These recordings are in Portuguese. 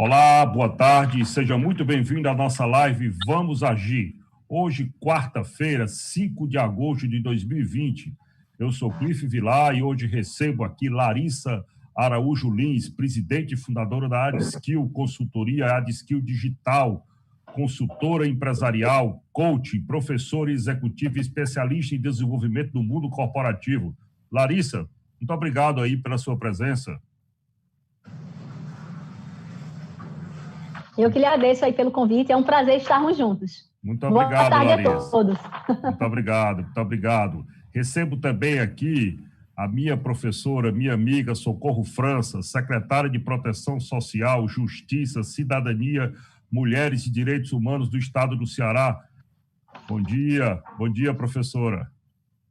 Olá, boa tarde, seja muito bem-vindo à nossa live Vamos Agir. Hoje, quarta-feira, 5 de agosto de 2020. Eu sou Cliff Vilar e hoje recebo aqui Larissa Araújo Lins, presidente e fundadora da AdSkill Consultoria, AdSkill Digital, consultora empresarial, coach, professora executiva e especialista em desenvolvimento do mundo corporativo. Larissa, muito obrigado aí pela sua presença. Eu que lhe agradeço aí pelo convite, é um prazer estarmos juntos. Muito obrigado, Boa tarde Larissa. a todos. Muito obrigado, muito obrigado. Recebo também aqui a minha professora, minha amiga Socorro França, secretária de Proteção Social, Justiça, Cidadania, Mulheres e Direitos Humanos do Estado do Ceará. Bom dia, professora.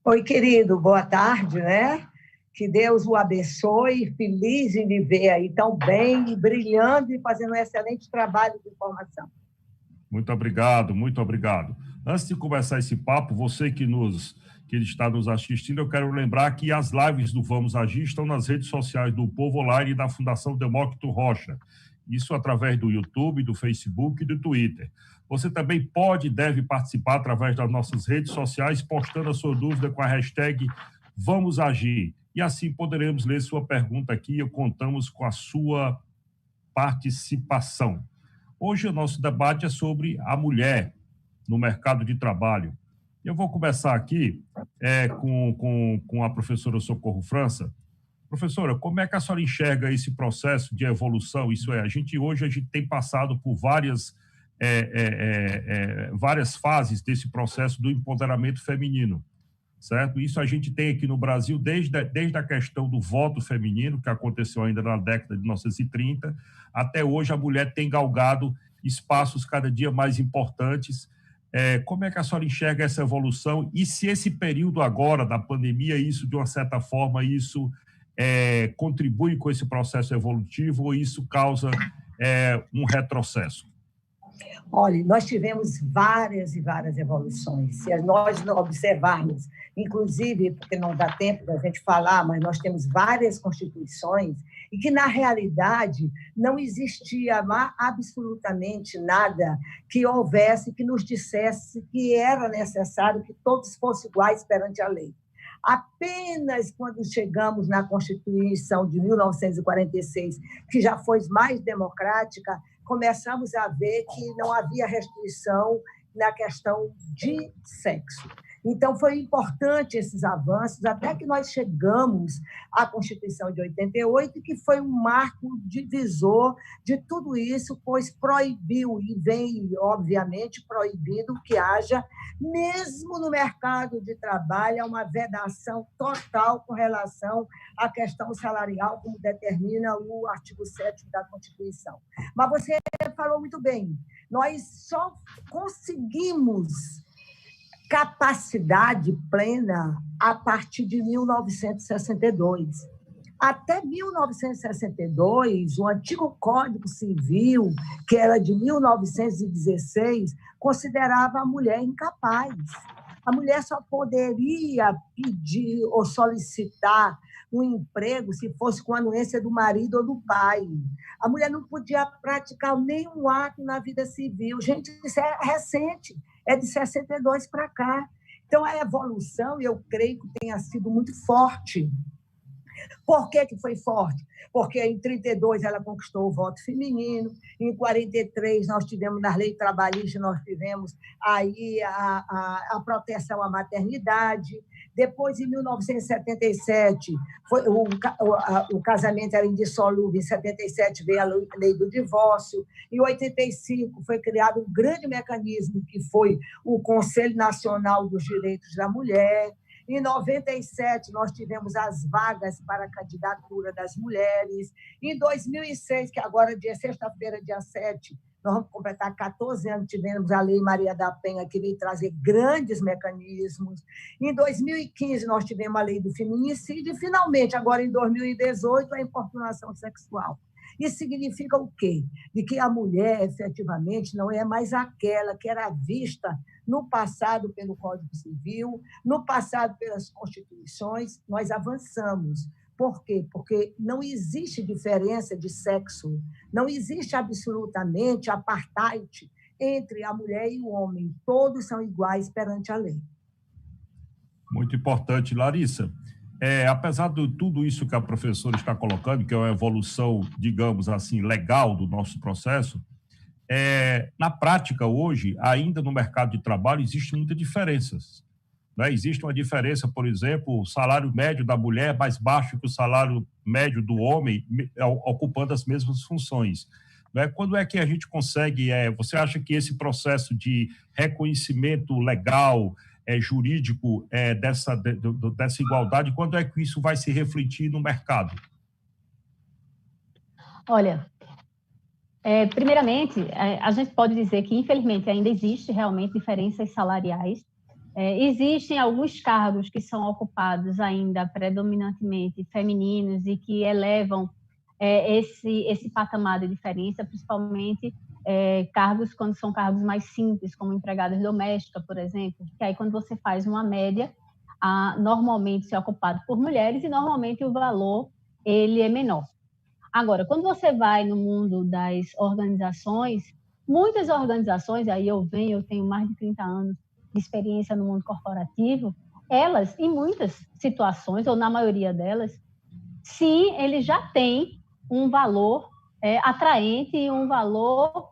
Oi, querido, boa tarde, né? Que Deus o abençoe, feliz em lhe ver aí tão bem, brilhando e fazendo um excelente trabalho de informação. Muito obrigado, muito obrigado. Antes de começar esse papo, você que está nos assistindo, eu quero lembrar que as lives do Vamos Agir estão nas redes sociais do Povo Online e da Fundação Demócrito Rocha. Isso através do YouTube, do Facebook e do Twitter. Você também pode e deve participar através das nossas redes sociais, postando a sua dúvida com a hashtag Vamos Agir. E assim poderemos ler sua pergunta aqui e contamos com a sua participação. Hoje o nosso debate é sobre a mulher no mercado de trabalho. Eu vou começar aqui com a professora Socorro França. Professora, como é que a senhora enxerga esse processo de evolução? Isso é, hoje a gente tem passado por várias fases desse processo do empoderamento feminino, certo? Isso a gente tem aqui no Brasil desde a questão do voto feminino, que aconteceu ainda na década de 1930, até hoje a mulher tem galgado espaços cada dia mais importantes. Como é que a senhora enxerga essa evolução? E se esse período agora da pandemia, isso de uma certa forma, isso contribui com esse processo evolutivo ou isso causa um retrocesso? Olha, nós tivemos várias e várias evoluções. Se nós não observarmos, inclusive, porque não dá tempo da gente falar, mas nós temos várias constituições e que, na realidade, não existia absolutamente nada que houvesse, que nos dissesse que era necessário que todos fossem iguais perante a lei. Apenas quando chegamos na Constituição de 1946, que já foi mais democrática, começamos a ver que não havia restrição na questão de sexo. Então, foi importante esses avanços, até que nós chegamos à Constituição de 88, que foi um marco divisor de tudo isso, pois proibiu, e vem, obviamente, proibindo que haja, mesmo no mercado de trabalho, uma vedação total com relação à questão salarial, como determina o artigo 7º da Constituição. Mas você falou muito bem, nós só conseguimos capacidade plena a partir de 1962. Até 1962, o antigo Código Civil, que era de 1916, considerava a mulher incapaz. A mulher só poderia pedir ou solicitar um emprego se fosse com a anuência do marido ou do pai. A mulher não podia praticar nenhum ato na vida civil. Gente, isso é recente, é de 62 para cá. Então, a evolução, eu creio que tenha sido muito forte. Por que foi forte? Porque em 32 ela conquistou o voto feminino, em 43 nós tivemos, nas leis trabalhistas, nós tivemos aí a proteção à maternidade. Depois, em 1977, o casamento era indissolúvel. Em 77 veio a lei do divórcio. Em 85 foi criado um grande mecanismo, que foi o Conselho Nacional dos Direitos da Mulher. Em 97, nós tivemos as vagas para a candidatura das mulheres. Em 2006, que agora, sexta-feira, dia 7, nós vamos completar 14 anos, tivemos a Lei Maria da Penha, que veio trazer grandes mecanismos. Em 2015, nós tivemos a Lei do Feminicídio. E, finalmente, agora em 2018, a importunação sexual. Isso significa o quê? De que a mulher, efetivamente, não é mais aquela que era vista no passado pelo Código Civil, no passado pelas constituições. Nós avançamos, Por quê? Porque não existe diferença de sexo, não existe absolutamente apartheid entre a mulher e o homem. Todos são iguais perante a lei. Muito importante, Larissa. Apesar de tudo isso que a professora está colocando, que é uma evolução, digamos assim, legal do nosso processo, na prática, hoje, ainda no mercado de trabalho, existem muitas diferenças. Né? Existe uma diferença, por exemplo, o salário médio da mulher é mais baixo que o salário médio do homem, ocupando as mesmas funções. Né? Quando é que a gente consegue... você acha que esse processo de reconhecimento legal, jurídico, dessa igualdade, quando é que isso vai se refletir no mercado? Olha, primeiramente, a gente pode dizer que, infelizmente, ainda existe realmente diferenças salariais. Existem alguns cargos que são ocupados ainda predominantemente femininos e que elevam esse patamar de diferença, principalmente cargos quando são cargos mais simples, como empregada doméstica, por exemplo, que aí quando você faz uma média, normalmente isso é ocupado por mulheres e normalmente o valor ele é menor. Agora, quando você vai no mundo das organizações, muitas organizações, aí eu tenho mais de 30 anos de experiência no mundo corporativo, elas, em muitas situações, ou na maioria delas, sim, eles já têm um valor atraente e um valor,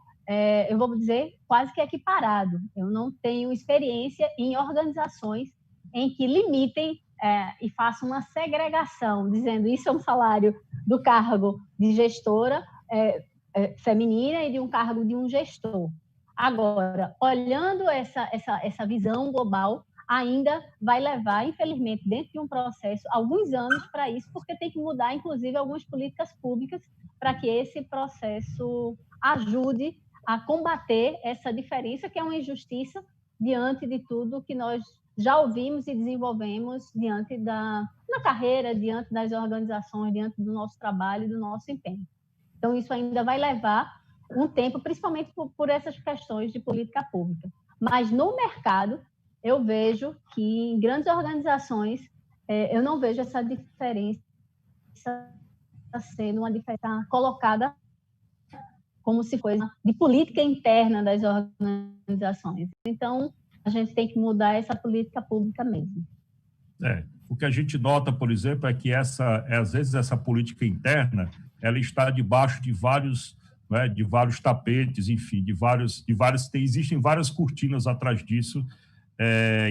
eu vou dizer, quase que equiparado. Eu não tenho experiência em organizações em que limitem e façam uma segregação, dizendo isso é um salário do cargo de gestora feminina e de um cargo de um gestor. Agora, olhando essa visão global, ainda vai levar, infelizmente, dentro de um processo, alguns anos para isso, porque tem que mudar, inclusive, algumas políticas públicas para que esse processo ajude a combater essa diferença, que é uma injustiça diante de tudo que nós já ouvimos e desenvolvemos na carreira, diante das organizações, diante do nosso trabalho e do nosso empenho. Então, isso ainda vai levar um tempo, principalmente por essas questões de política pública. Mas no mercado, eu vejo que em grandes organizações, eu não vejo essa diferença sendo uma diferença colocada como se fosse de política interna das organizações. Então, a gente tem que mudar essa política pública mesmo. O que a gente nota, por exemplo, é que às vezes essa política interna ela está debaixo de vários tapetes, enfim, existem várias cortinas atrás disso,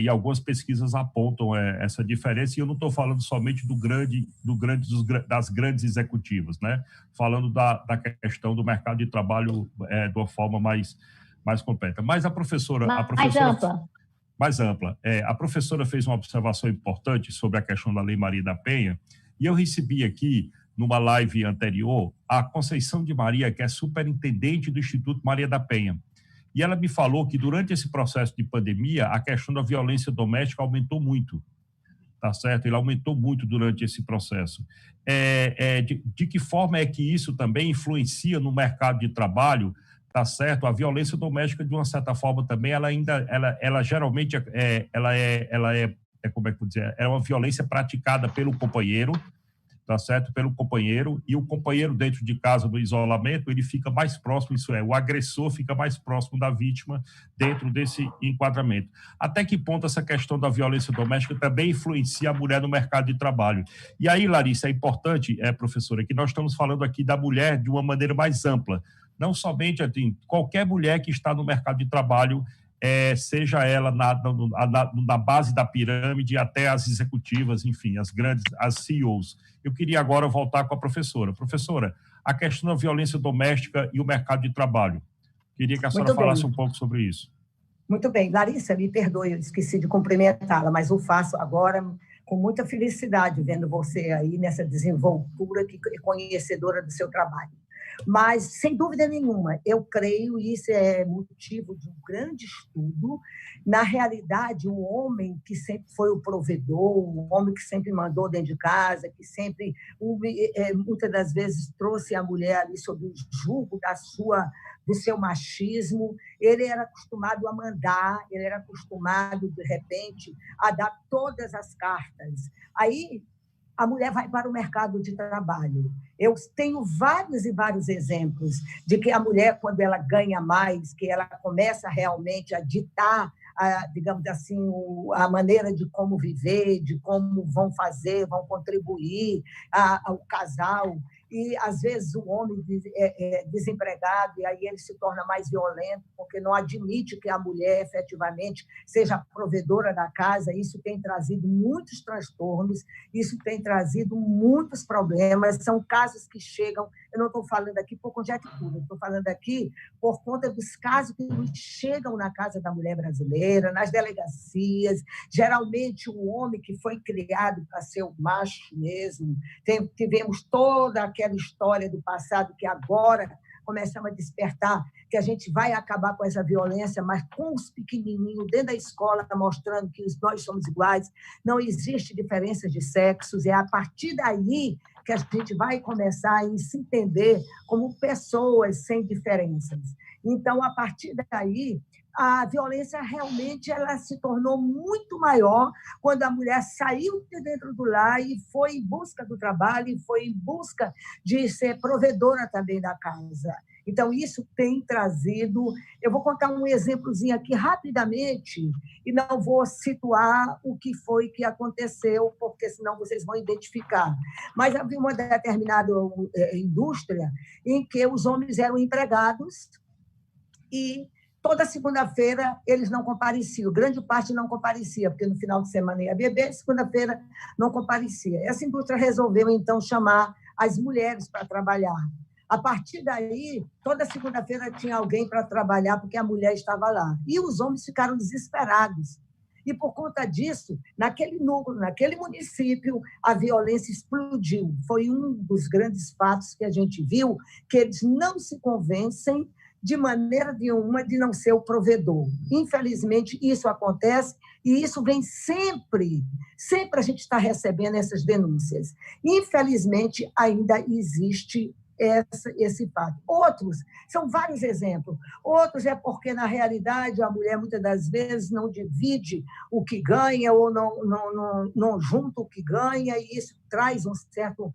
e algumas pesquisas apontam essa diferença, e eu não estou falando somente das grandes executivas, né? Falando da questão do mercado de trabalho de uma forma mais completa. Mas a professora mais ampla. A professora fez uma observação importante sobre a questão da Lei Maria da Penha, e eu recebi aqui, numa live anterior, a Conceição de Maria, que é superintendente do Instituto Maria da Penha. E ela me falou que, durante esse processo de pandemia, a questão da violência doméstica aumentou muito, tá certo? Ele aumentou muito durante esse processo. De que forma é que isso também influencia no mercado de trabalho, tá certo? A violência doméstica, de uma certa forma, também, ela geralmente, como é que eu vou dizer? É uma violência praticada pelo companheiro, tá certo? Pelo companheiro, e o companheiro dentro de casa, no isolamento, ele fica mais próximo, isso é, o agressor fica mais próximo da vítima dentro desse enquadramento. Até que ponto essa questão da violência doméstica também influencia a mulher no mercado de trabalho? E aí, Larissa, é importante, professora, que nós estamos falando aqui da mulher de uma maneira mais ampla, não somente qualquer mulher que está no mercado de trabalho, seja ela na base da pirâmide até as executivas, enfim, as CEOs. Eu queria agora voltar com a professora. Professora, a questão da violência doméstica e o mercado de trabalho. Queria que a senhora falasse um pouco sobre isso. Muito bem. Larissa, me perdoe, eu esqueci de cumprimentá-la, mas eu faço agora com muita felicidade, vendo você aí nessa desenvoltura que é conhecedora do seu trabalho. Mas, sem dúvida nenhuma, eu creio, e isso é motivo de um grande estudo, na realidade, o homem que sempre foi o provedor, o homem que sempre mandou dentro de casa, que sempre, muitas das vezes, trouxe a mulher ali sob o jugo do seu machismo, ele era acostumado a mandar, ele era acostumado, de repente, a dar todas as cartas. Aí, a mulher vai para o mercado de trabalho. Eu tenho vários e vários exemplos de que a mulher, quando ela ganha mais, que ela começa realmente a ditar, digamos assim, a maneira de como viver, de como vão fazer, vão contribuir ao casal. E, às vezes, o homem é desempregado, e aí ele se torna mais violento, porque não admite que a mulher, efetivamente, seja provedora da casa. Isso tem trazido muitos transtornos, isso tem trazido muitos problemas. São casos que chegam, eu não estou falando aqui por conjectura, estou falando aqui por conta dos casos que chegam na Casa da Mulher Brasileira, nas delegacias. Geralmente, o homem que foi criado para ser o macho mesmo. Tivemos toda aquela história do passado que agora começamos a despertar, que a gente vai acabar com essa violência, mas com os pequenininhos dentro da escola, mostrando que nós somos iguais, não existe diferença de sexos, é a partir daí que a gente vai começar a se entender como pessoas sem diferenças. Então, a partir daí, a violência realmente ela se tornou muito maior quando a mulher saiu de dentro do lar e foi em busca do trabalho, e foi em busca de ser provedora também da casa. Então, isso tem trazido... Eu vou contar um exemplozinho aqui rapidamente e não vou situar o que foi que aconteceu, porque senão vocês vão identificar. Mas havia uma determinada indústria em que os homens eram empregados e toda segunda-feira eles não compareciam, grande parte não comparecia, porque no final de semana ia beber, segunda-feira não comparecia. Essa indústria resolveu, então, chamar as mulheres para trabalhar. A partir daí, toda segunda-feira tinha alguém para trabalhar, porque a mulher estava lá. E os homens ficaram desesperados. E, por conta disso, naquele núcleo, naquele município, a violência explodiu. Foi um dos grandes fatos que a gente viu, que eles não se convencem de maneira nenhuma de não ser o provedor. Infelizmente, isso acontece e isso vem sempre a gente está recebendo essas denúncias. Infelizmente, ainda existe esse fato. Outros, são vários exemplos. Outros é porque, na realidade, a mulher, muitas das vezes, não divide o que ganha ou não junta o que ganha, e isso traz um certo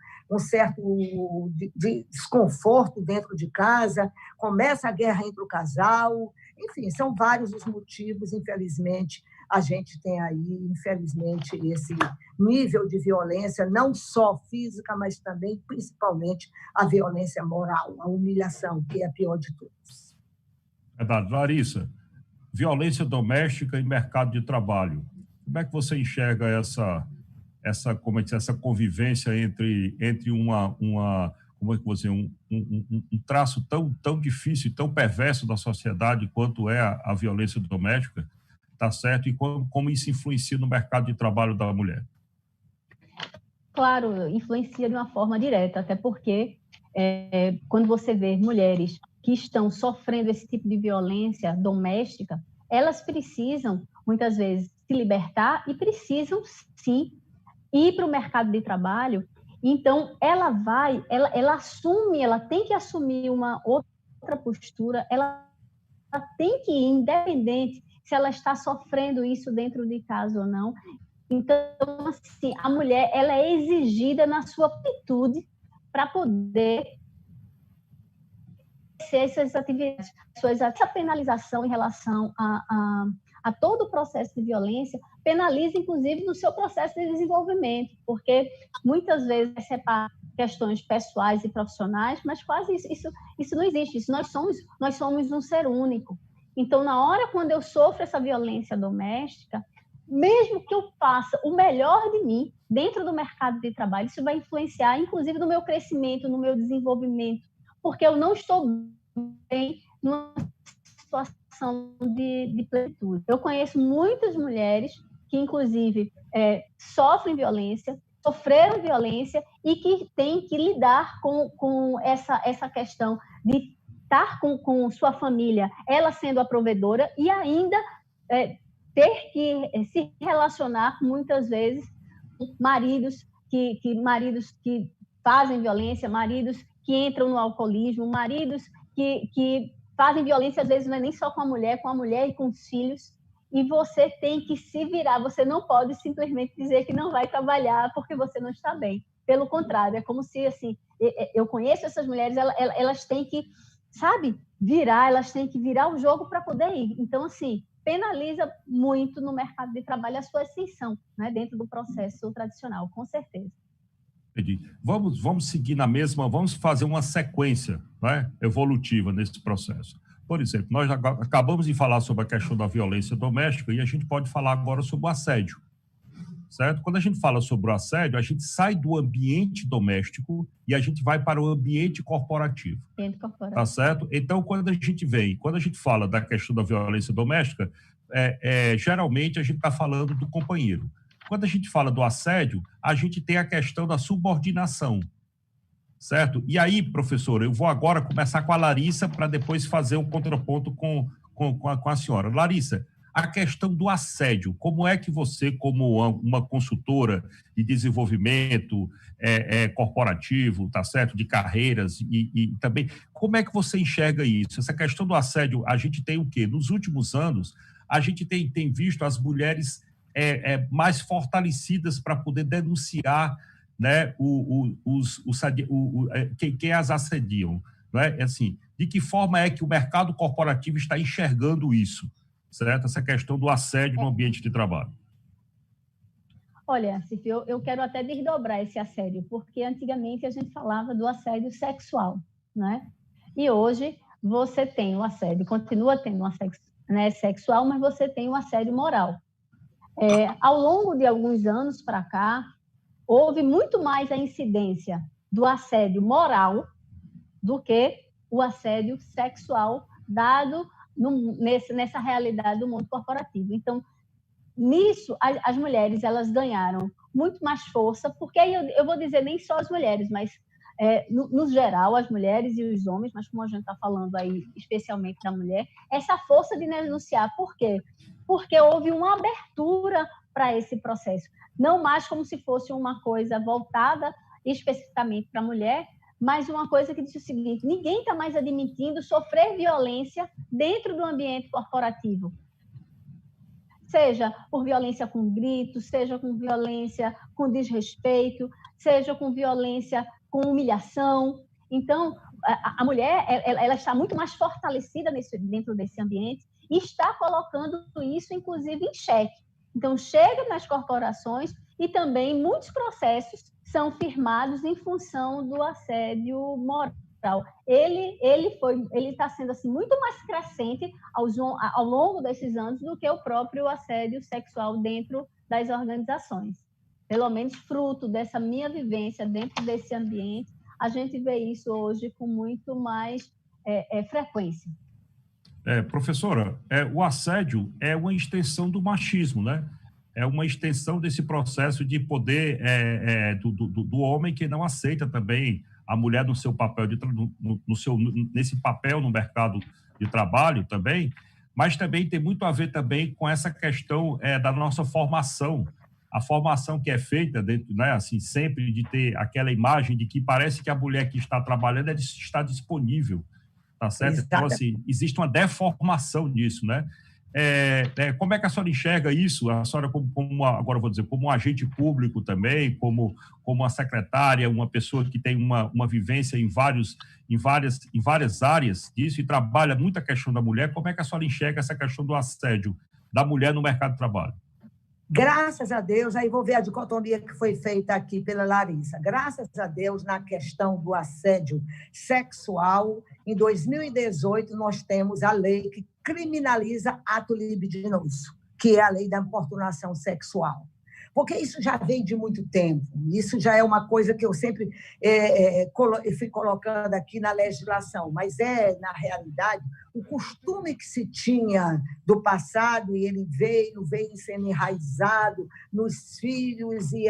desconforto dentro de casa, começa a guerra entre o casal. Enfim, são vários os motivos, infelizmente, a gente tem aí, infelizmente, esse nível de violência, não só física, mas também, principalmente, a violência moral, a humilhação, que é a pior de todas. Verdade. Larissa, violência doméstica e mercado de trabalho. Como é que você enxerga essa convivência entre um traço tão difícil e tão perverso da sociedade quanto é a violência doméstica, tá certo? E como isso influencia no mercado de trabalho da mulher? Claro, influencia de uma forma direta, até porque quando você vê mulheres que estão sofrendo esse tipo de violência doméstica, elas precisam, muitas vezes, se libertar e precisam, sim, ir para o mercado de trabalho. Então, ela tem que assumir uma outra postura, ela tem que ir, independente se ela está sofrendo isso dentro de casa ou não. Então, assim, a mulher ela é exigida na sua atitude para poder ser essas atividades. Essa penalização em relação a todo o processo de violência penaliza, inclusive, no seu processo de desenvolvimento, porque muitas vezes separa questões pessoais e profissionais, mas quase isso não existe. Isso nós somos um ser único. Então, na hora quando eu sofro essa violência doméstica, mesmo que eu faça o melhor de mim dentro do mercado de trabalho, isso vai influenciar, inclusive, no meu crescimento, no meu desenvolvimento, porque eu não estou bem numa situação de plenitude. Eu conheço muitas mulheres que, inclusive, sofrem violência, sofreram violência e que têm que lidar com essa questão de estar com sua família, ela sendo a provedora, e ainda ter que se relacionar, muitas vezes, com maridos que fazem violência, maridos que entram no alcoolismo, maridos que fazem violência, às vezes, não é nem só com a mulher e com os filhos. e você tem que se virar. Você não pode simplesmente dizer que não vai trabalhar porque você não está bem. Pelo contrário, é como se, assim, eu conheço essas mulheres, elas têm que, sabe, elas têm que virar o jogo para poder ir. Então, assim, penaliza muito no mercado de trabalho a sua ascensão, né, dentro do processo tradicional, com certeza. Entendi. Vamos seguir na mesma, vamos fazer uma sequência, né, evolutiva nesse processo. Por exemplo, nós acabamos de falar sobre a questão da violência doméstica e a gente pode falar agora sobre o assédio, certo? Quando a gente fala sobre o assédio, a gente sai do ambiente doméstico e a gente vai para o ambiente corporativo. Tá certo? Então, quando a gente fala da questão da violência doméstica, geralmente a gente está falando do companheiro. Quando a gente fala do assédio, a gente tem a questão da subordinação, certo? E aí, professora, eu vou agora começar com a Larissa para depois fazer um contraponto com a senhora. Larissa, a questão do assédio, como é que você, como uma consultora de desenvolvimento corporativo, tá certo, de carreiras e também, como é que você enxerga isso? Essa questão do assédio, a gente tem o quê? Nos últimos anos, a gente tem visto as mulheres mais fortalecidas para poder denunciar, né, quem as assediam, né? Assim, de que forma é que o mercado corporativo está enxergando isso, certo? Essa questão do assédio no ambiente de trabalho. Olha, Cif, eu quero até desdobrar esse assédio, porque antigamente a gente falava do assédio sexual, né? E hoje você tem o assédio, continua tendo um assédio, né, sexual, mas você tem o assédio moral. Ao longo de alguns anos para cá, houve muito mais a incidência do assédio moral do que o assédio sexual, dado nessa realidade do mundo corporativo. Então, nisso, as mulheres elas ganharam muito mais força, porque aí eu vou dizer nem só as mulheres, mas no geral, as mulheres e os homens, mas como a gente está falando aí especialmente da mulher, essa força de denunciar. Por quê? Porque houve uma abertura para esse processo. Não mais como se fosse uma coisa voltada especificamente para a mulher, mas uma coisa que diz o seguinte: ninguém está mais admitindo sofrer violência dentro do ambiente corporativo. Seja por violência com gritos, seja com violência com desrespeito, seja com violência com humilhação. Então, a mulher ela está muito mais fortalecida dentro desse ambiente e está colocando isso, inclusive, em xeque. Então, chega nas corporações e também muitos processos são firmados em função do assédio moral. Ele está sendo assim, muito mais crescente ao longo desses anos do que o próprio assédio sexual dentro das organizações. Pelo menos fruto dessa minha vivência dentro desse ambiente, a gente vê isso hoje com muito mais frequência. Professora, o assédio é uma extensão do machismo, né? É uma extensão desse processo de poder do homem que não aceita também a mulher no seu papel, nesse papel no mercado de trabalho também, mas também tem muito a ver também com essa questão da nossa formação, a formação que é feita dentro, né, assim, sempre de ter aquela imagem de que parece que a mulher que está trabalhando está disponível, tá certo? Exatamente. Então, assim, existe uma deformação disso, né? Como é que a senhora enxerga isso? A senhora, agora eu vou dizer, como um agente público também, como uma secretária, uma pessoa que tem uma vivência em várias áreas disso e trabalha muito a questão da mulher, como é que a senhora enxerga essa questão do assédio da mulher no mercado de trabalho? Graças a Deus, aí vou ver a dicotomia que foi feita aqui pela Larissa. Graças a Deus, na questão do assédio sexual, em 2018, nós temos a lei que criminaliza ato libidinoso, que é a lei da importunação sexual. Porque isso já vem de muito tempo, isso já é uma coisa que eu sempre fui colocando aqui na legislação, mas na realidade, o costume que se tinha do passado, e ele veio sendo enraizado nos filhos, e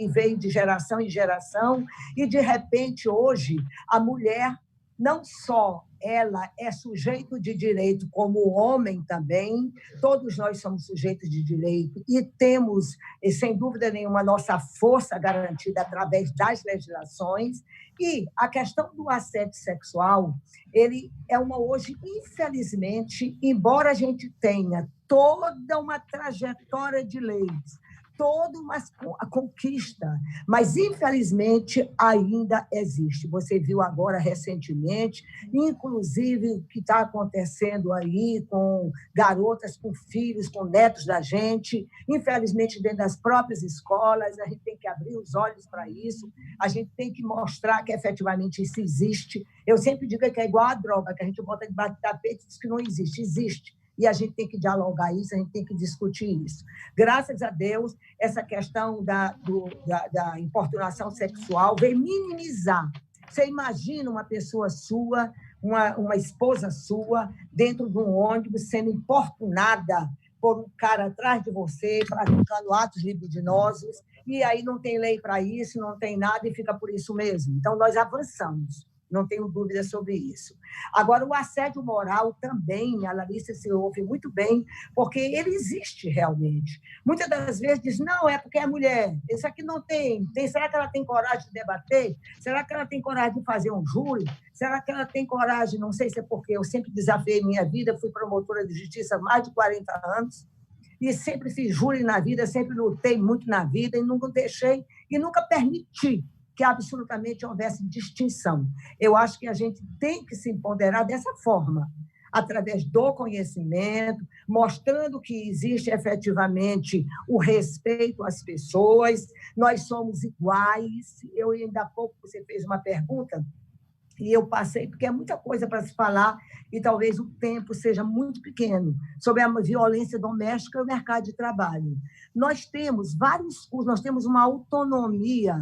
veio de geração em geração, e de repente, hoje, a mulher não só ela é sujeito de direito, como o homem também, todos nós somos sujeitos de direito e temos, sem dúvida nenhuma, nossa força garantida através das legislações. E a questão do assédio sexual, ele é hoje, infelizmente, embora a gente tenha toda uma trajetória de leis, toda uma conquista, mas, infelizmente, ainda existe. Você viu agora, recentemente, inclusive, o que está acontecendo aí com garotas, com filhos, com netos da gente, infelizmente, dentro das próprias escolas, a gente tem que abrir os olhos para isso, a gente tem que mostrar que, efetivamente, isso existe. Eu sempre digo que é igual a droga, que a gente bota debaixo do tapete e diz que não existe. Existe. E a gente tem que dialogar isso, a gente tem que discutir isso. Graças a Deus, essa questão da importunação sexual veio minimizar. Você imagina uma pessoa sua, uma esposa sua, dentro de um ônibus, sendo importunada por um cara atrás de você, praticando atos libidinosos, e aí não tem lei para isso, não tem nada, e fica por isso mesmo. Então, nós avançamos. Não tenho dúvida sobre isso. Agora, o assédio moral também, a Larissa se ouve muito bem, porque ele existe realmente. Muitas das vezes diz, não, é porque é mulher, isso aqui não tem. Será que ela tem coragem de debater? Será que ela tem coragem de fazer um júri? Será que ela tem coragem? Não sei se é porque eu sempre desafiei minha vida, fui promotora de justiça há mais de 40 anos, e sempre fiz júri na vida, sempre lutei muito na vida, e nunca deixei, e nunca permiti que absolutamente houvesse distinção. Eu acho que a gente tem que se empoderar dessa forma, através do conhecimento, mostrando que existe efetivamente o respeito às pessoas, nós somos iguais. Eu ainda há pouco você fez uma pergunta, e eu passei, porque é muita coisa para se falar, e talvez o tempo seja muito pequeno, sobre a violência doméstica e o mercado de trabalho. Nós temos vários cursos, nós temos uma autonomia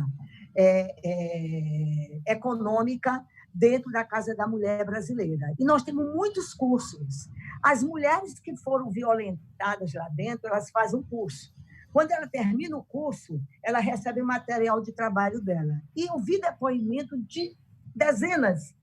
econômica dentro da Casa da Mulher brasileira. E nós temos muitos cursos. As mulheres que foram violentadas lá dentro, elas fazem um curso. Quando ela termina o curso, ela recebe o material de trabalho dela. E eu vi depoimento de dezenas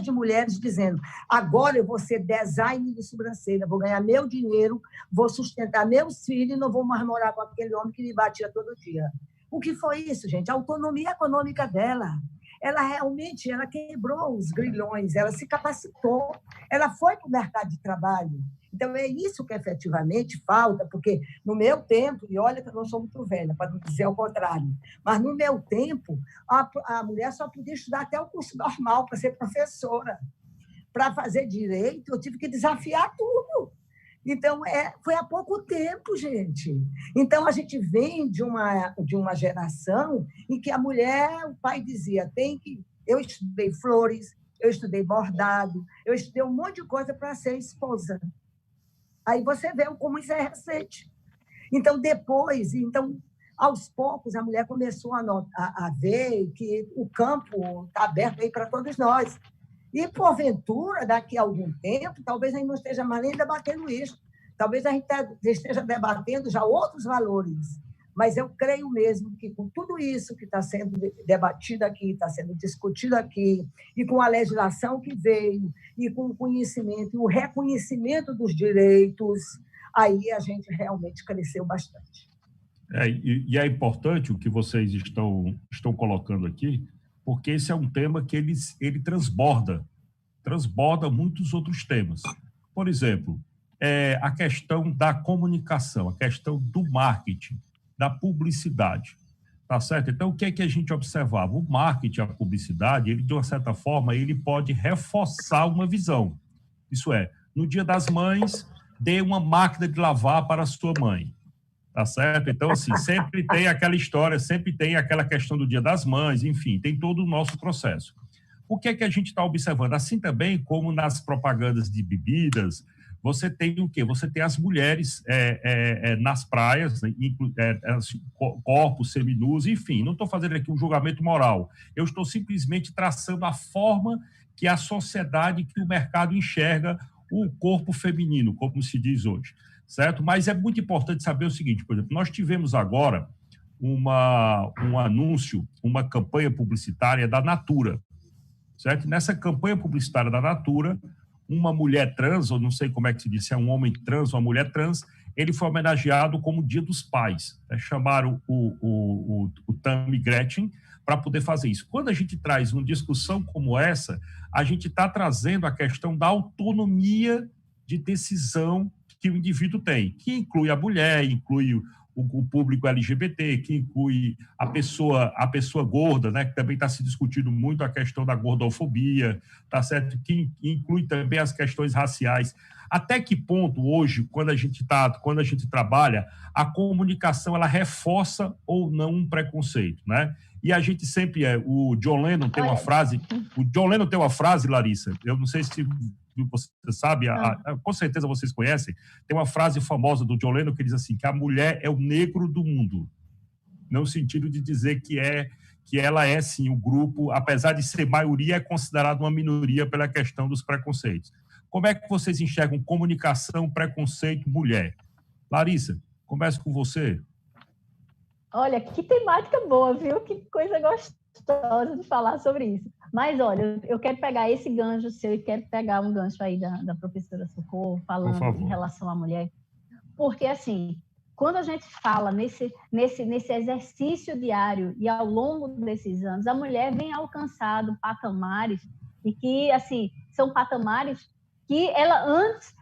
de mulheres dizendo, agora eu vou ser designer de sobrancelha, vou ganhar meu dinheiro, vou sustentar meus filhos e não vou mais morar com aquele homem que me batia todo dia. O que foi isso, gente? A autonomia econômica dela. Ela realmente quebrou os grilhões, ela se capacitou, ela foi para o mercado de trabalho. Então, é isso que efetivamente falta, porque no meu tempo, e olha que eu não sou muito velha, para não dizer o contrário, mas no meu tempo, a mulher só podia estudar até o curso normal para ser professora. Para fazer direito, eu tive que desafiar tudo. Então, foi há pouco tempo, gente. Então, a gente vem de uma geração em que a mulher, o pai dizia, eu estudei flores, eu estudei bordado, eu estudei um monte de coisa para ser esposa. Aí você vê como isso é recente. Então, aos poucos, a mulher começou a ver que o campo está aberto aí para todos nós. E, porventura, daqui a algum tempo, talvez a gente não esteja mais nem debatendo isso. Talvez a gente esteja debatendo já outros valores. Mas eu creio mesmo que, com tudo isso que está sendo debatido aqui, está sendo discutido aqui, e com a legislação que veio, e com o conhecimento e o reconhecimento dos direitos, aí a gente realmente cresceu bastante. E é importante o que vocês estão colocando aqui, porque esse é um tema que ele transborda muitos outros temas. Por exemplo, a questão da comunicação, a questão do marketing, da publicidade, tá certo? Então, o que é que a gente observava? O marketing, a publicidade, ele, de uma certa forma, ele pode reforçar uma visão. Isso é, no Dia das Mães, dê uma máquina de lavar para a sua mãe. Tá certo? Então, assim, sempre tem aquela história, sempre tem aquela questão do Dia das Mães, enfim, tem todo o nosso processo. O que é que a gente está observando? Assim também como nas propagandas de bebidas, você tem o quê? Você tem as mulheres nas praias, né, corpos seminus, enfim, não estou fazendo aqui um julgamento moral, eu estou simplesmente traçando a forma que a sociedade, que o mercado enxerga o corpo feminino, como se diz hoje. Certo? Mas é muito importante saber o seguinte, por exemplo, nós tivemos agora um anúncio, uma campanha publicitária da Natura, certo? E nessa campanha publicitária da Natura, uma mulher trans, ou não sei como é que se diz, se é um homem trans ou uma mulher trans, ele foi homenageado como Dia dos Pais. Né? Chamaram o Tammy Gretchen para poder fazer isso. Quando a gente traz uma discussão como essa, a gente está trazendo a questão da autonomia de decisão que o indivíduo tem, que inclui a mulher, inclui o público LGBT, que inclui a pessoa gorda, né, que também está se discutindo muito a questão da gordofobia, tá certo? Que inclui também as questões raciais. Até que ponto hoje, quando a gente trabalha, a comunicação ela reforça ou não um preconceito, né? E a gente sempre o John Lennon tem uma frase, Larissa, eu não sei se você sabe, com certeza vocês conhecem, tem uma frase famosa do John Lennon que diz assim, que a mulher é o negro do mundo, no sentido de dizer que ela é, sim, o grupo, apesar de ser maioria, é considerada uma minoria pela questão dos preconceitos. Como é que vocês enxergam comunicação, preconceito, mulher? Larissa, começo com você. Olha, que temática boa, viu? Que coisa gostosa de falar sobre isso. Mas, olha, eu quero pegar esse gancho seu e quero pegar um gancho aí da professora Socorro, falando em relação à mulher. Porque, assim, quando a gente fala nesse exercício diário e ao longo desses anos, a mulher vem alcançando patamares e que, assim, são patamares que ela antes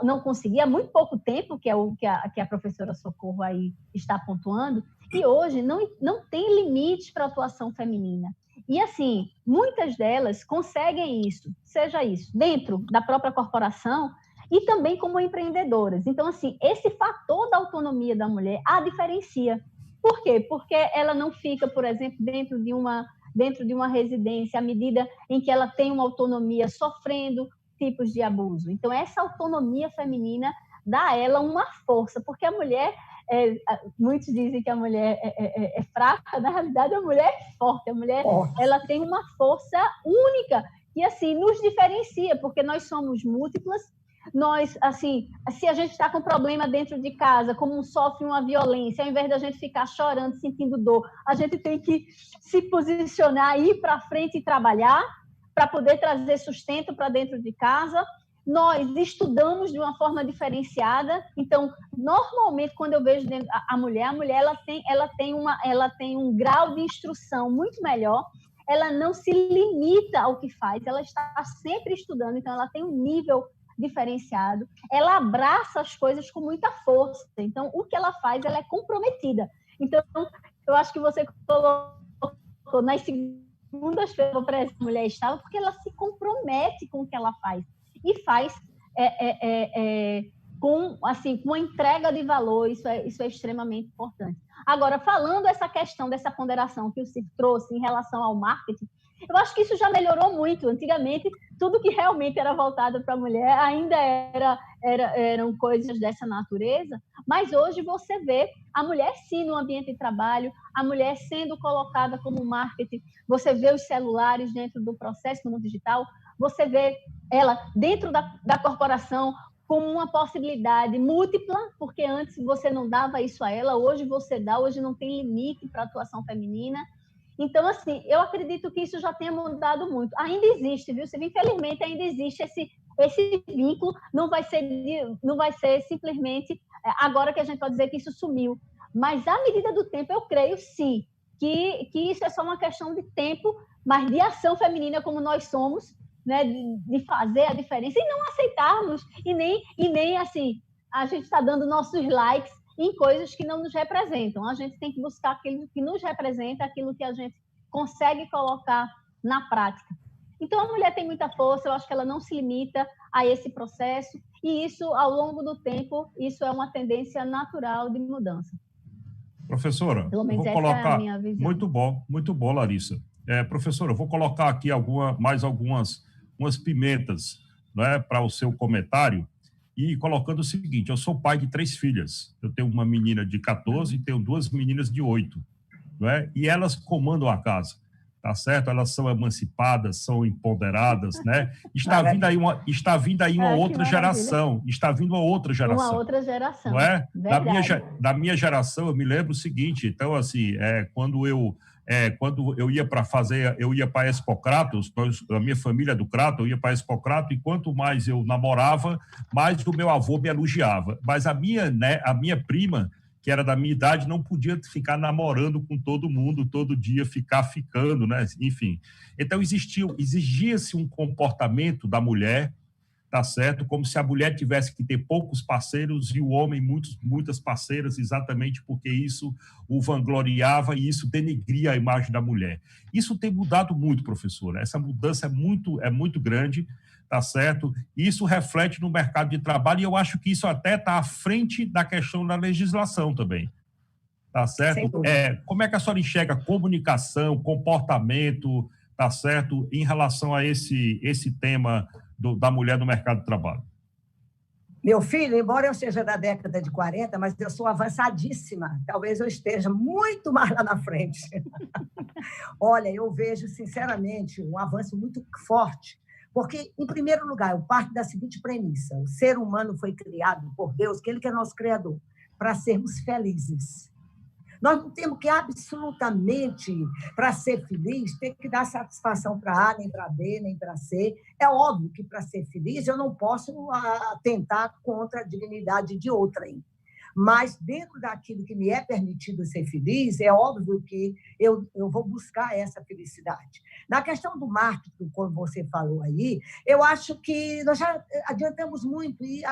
não conseguia, há muito pouco tempo, que é o que a professora Socorro aí está pontuando, e hoje não tem limite para a atuação feminina. E, assim, muitas delas conseguem isso, seja isso dentro da própria corporação e também como empreendedoras. Então, assim, esse fator da autonomia da mulher a diferencia. Por quê? Porque ela não fica, por exemplo, dentro de uma residência, à medida em que ela tem uma autonomia, sofrendo tipos de abuso. Então, essa autonomia feminina dá a ela uma força, porque a mulher, muitos dizem que a mulher é fraca, na realidade a mulher é forte, a mulher ela tem uma força única, que assim, nos diferencia, porque nós somos múltiplas, nós, assim, se a gente está com problema dentro de casa, como sofre uma violência, ao invés da gente ficar chorando, sentindo dor, a gente tem que se posicionar, ir para frente e trabalhar, para poder trazer sustento para dentro de casa. Nós estudamos de uma forma diferenciada. Então, normalmente, quando eu vejo a mulher ela tem um grau de instrução muito melhor. Ela não se limita ao que faz, ela está sempre estudando, então ela tem um nível diferenciado. Ela abraça as coisas com muita força. Então, o que ela faz, ela é comprometida. Então, eu acho que você colocou nas segundas-feiras para essa mulher estável, porque ela se compromete com o que ela faz. E faz com uma entrega de valor, isso é extremamente importante. Agora, falando essa questão dessa ponderação que o Ciro trouxe em relação ao marketing, eu acho que isso já melhorou muito. Antigamente, tudo que realmente era voltado para a mulher ainda eram coisas dessa natureza, mas hoje você vê a mulher sim no ambiente de trabalho, a mulher sendo colocada como marketing, você vê os celulares dentro do processo no mundo digital, você vê ela dentro da corporação como uma possibilidade múltipla, porque antes você não dava isso a ela, hoje você dá, hoje não tem limite para a atuação feminina. Então, assim, eu acredito que isso já tenha mudado muito. Ainda existe, viu? Infelizmente, ainda existe esse vínculo, não vai ser simplesmente agora que a gente pode dizer que isso sumiu. Mas, à medida do tempo, eu creio, sim, que isso é só uma questão de tempo, mas de ação feminina como nós somos, né, de fazer a diferença e não aceitarmos, e nem assim, a gente está dando nossos likes em coisas que não nos representam. A gente tem que buscar aquilo que nos representa, aquilo que a gente consegue colocar na prática. Então, a mulher tem muita força, eu acho que ela não se limita a esse processo, e isso, ao longo do tempo, isso é uma tendência natural de mudança. Professora, pelo menos vou colocar... é a minha visão. Muito bom, Larissa. Professora, eu vou colocar aqui mais algumas pimentas, né, para o seu comentário, e colocando o seguinte: eu sou pai de 3 filhas, eu tenho uma menina de 14 e tenho 2 meninas de 8, né, e elas comandam a casa, tá certo? Elas são emancipadas, são empoderadas, né? Está vindo aí uma outra geração, Uma outra geração, não é? Da minha geração, eu me lembro o seguinte, então, assim, quando eu quando eu ia para a Expo Cratos, a minha família é do Crato, eu ia para a Expo Cratos, e quanto mais eu namorava, mais o meu avô me elogiava. Mas a minha prima, que era da minha idade, não podia ficar namorando com todo mundo, todo dia ficar ficando, né? Enfim. Então, exigia-se um comportamento da mulher, tá certo? Como se a mulher tivesse que ter poucos parceiros e o homem muitas parceiras, exatamente porque isso o vangloriava e isso denegria a imagem da mulher. Isso tem mudado muito, professora. Essa mudança é muito grande, tá certo? E isso reflete no mercado de trabalho e eu acho que isso até está à frente da questão da legislação também. Tá certo? Como é que a senhora enxerga comunicação, comportamento, tá certo, em relação a esse tema da mulher no mercado de trabalho? Meu filho, embora eu seja da década de 40, mas eu sou avançadíssima. Talvez eu esteja muito mais lá na frente. Olha, eu vejo, sinceramente, um avanço muito forte, porque, em primeiro lugar, eu parto da seguinte premissa: o ser humano foi criado por Deus, que ele que é nosso criador, para sermos felizes. Nós não temos que, absolutamente, para ser feliz, ter que dar satisfação para A, nem para B, nem para C. É óbvio que, para ser feliz, eu não posso atentar contra a dignidade de outrem. Mas, dentro daquilo que me é permitido ser feliz, é óbvio que eu vou buscar essa felicidade. Na questão do marketing, como você falou aí, eu acho que nós já adiantamos muito e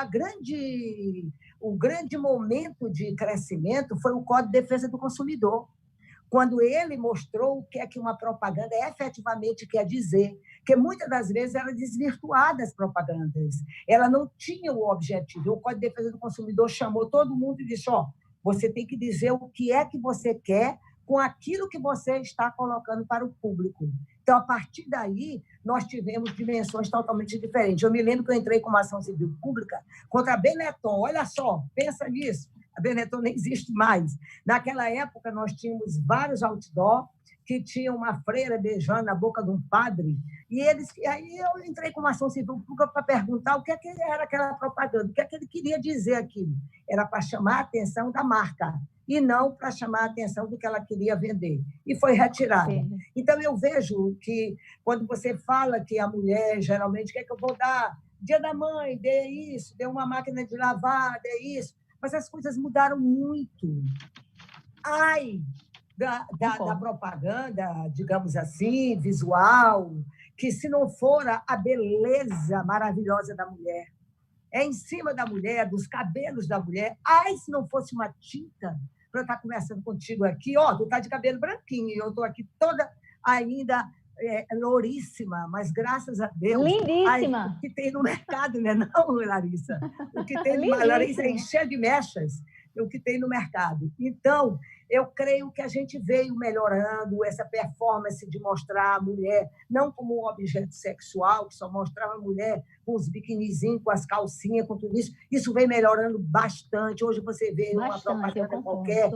o grande momento de crescimento foi o Código de Defesa do Consumidor, quando ele mostrou o que é que uma propaganda efetivamente quer dizer, que muitas das vezes era desvirtuada as propagandas, ela não tinha o objetivo. O Código de Defesa do Consumidor chamou todo mundo e disse: você tem que dizer o que é que você quer com aquilo que você está colocando para o público. Então, a partir daí, nós tivemos dimensões totalmente diferentes. Eu me lembro que eu entrei com uma ação civil pública contra a Benetton. Olha só, pensa nisso. A Benetton nem existe mais. Naquela época, nós tínhamos vários outdoor que tinham uma freira beijando na boca de um padre. E aí eu entrei com uma ação civil pública para perguntar o que era aquela propaganda, o que ele queria dizer aquilo. Era para chamar a atenção da marca e não para chamar a atenção do que ela queria vender. E foi retirada. Sim. Então, eu vejo que, quando você fala que a mulher, geralmente, quer que eu vou dar? Dia da mãe, dê isso, dê uma máquina de lavar, dê isso. Mas as coisas mudaram muito. Ai da propaganda, digamos assim, visual, que se não for a beleza maravilhosa da mulher, é em cima da mulher, dos cabelos da mulher. Ai, se não fosse uma tinta para eu estar conversando contigo aqui, tu está de cabelo branquinho, e eu estou aqui toda ainda louríssima, mas graças a Deus... Lindíssima! O que tem no mercado, né? Não, Larissa? O que tem no Larissa é encher de mechas, o que tem no mercado. Então, eu creio que a gente veio melhorando essa performance de mostrar a mulher não como um objeto sexual, que só mostrava a mulher com os biquinizinhos, com as calcinhas, com tudo isso. Isso vem melhorando bastante. Hoje você vê uma propaganda qualquer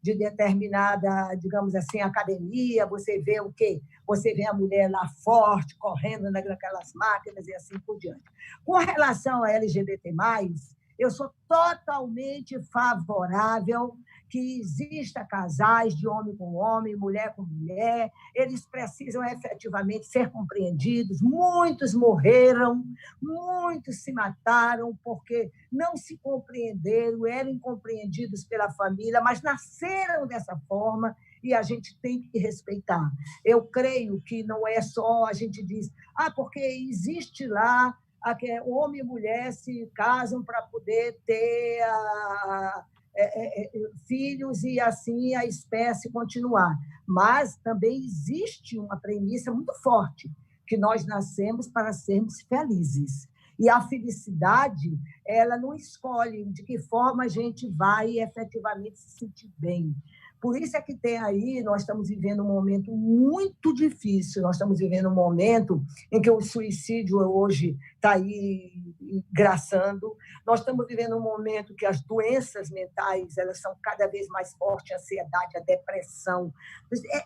de determinada, digamos assim, academia, você vê o quê? Você vê a mulher lá forte, correndo naquelas máquinas e assim por diante. Com relação a LGBT+, eu sou totalmente favorável que exista casais de homem com homem, mulher com mulher. Eles precisam efetivamente ser compreendidos. Muitos morreram, muitos se mataram porque não se compreenderam, eram incompreendidos pela família, mas nasceram dessa forma e a gente tem que respeitar. Eu creio que não é só a gente diz, porque existe lá homem e mulher se casam para poder ter filhos e assim a espécie continuar. Mas também existe uma premissa muito forte, que nós nascemos para sermos felizes. E a felicidade, ela não escolhe de que forma a gente vai efetivamente se sentir bem. Por isso é que tem aí, nós estamos vivendo um momento muito difícil, nós estamos vivendo um momento em que o suicídio hoje está aí graçando, nós estamos vivendo um momento que as doenças mentais elas são cada vez mais fortes, a ansiedade, a depressão,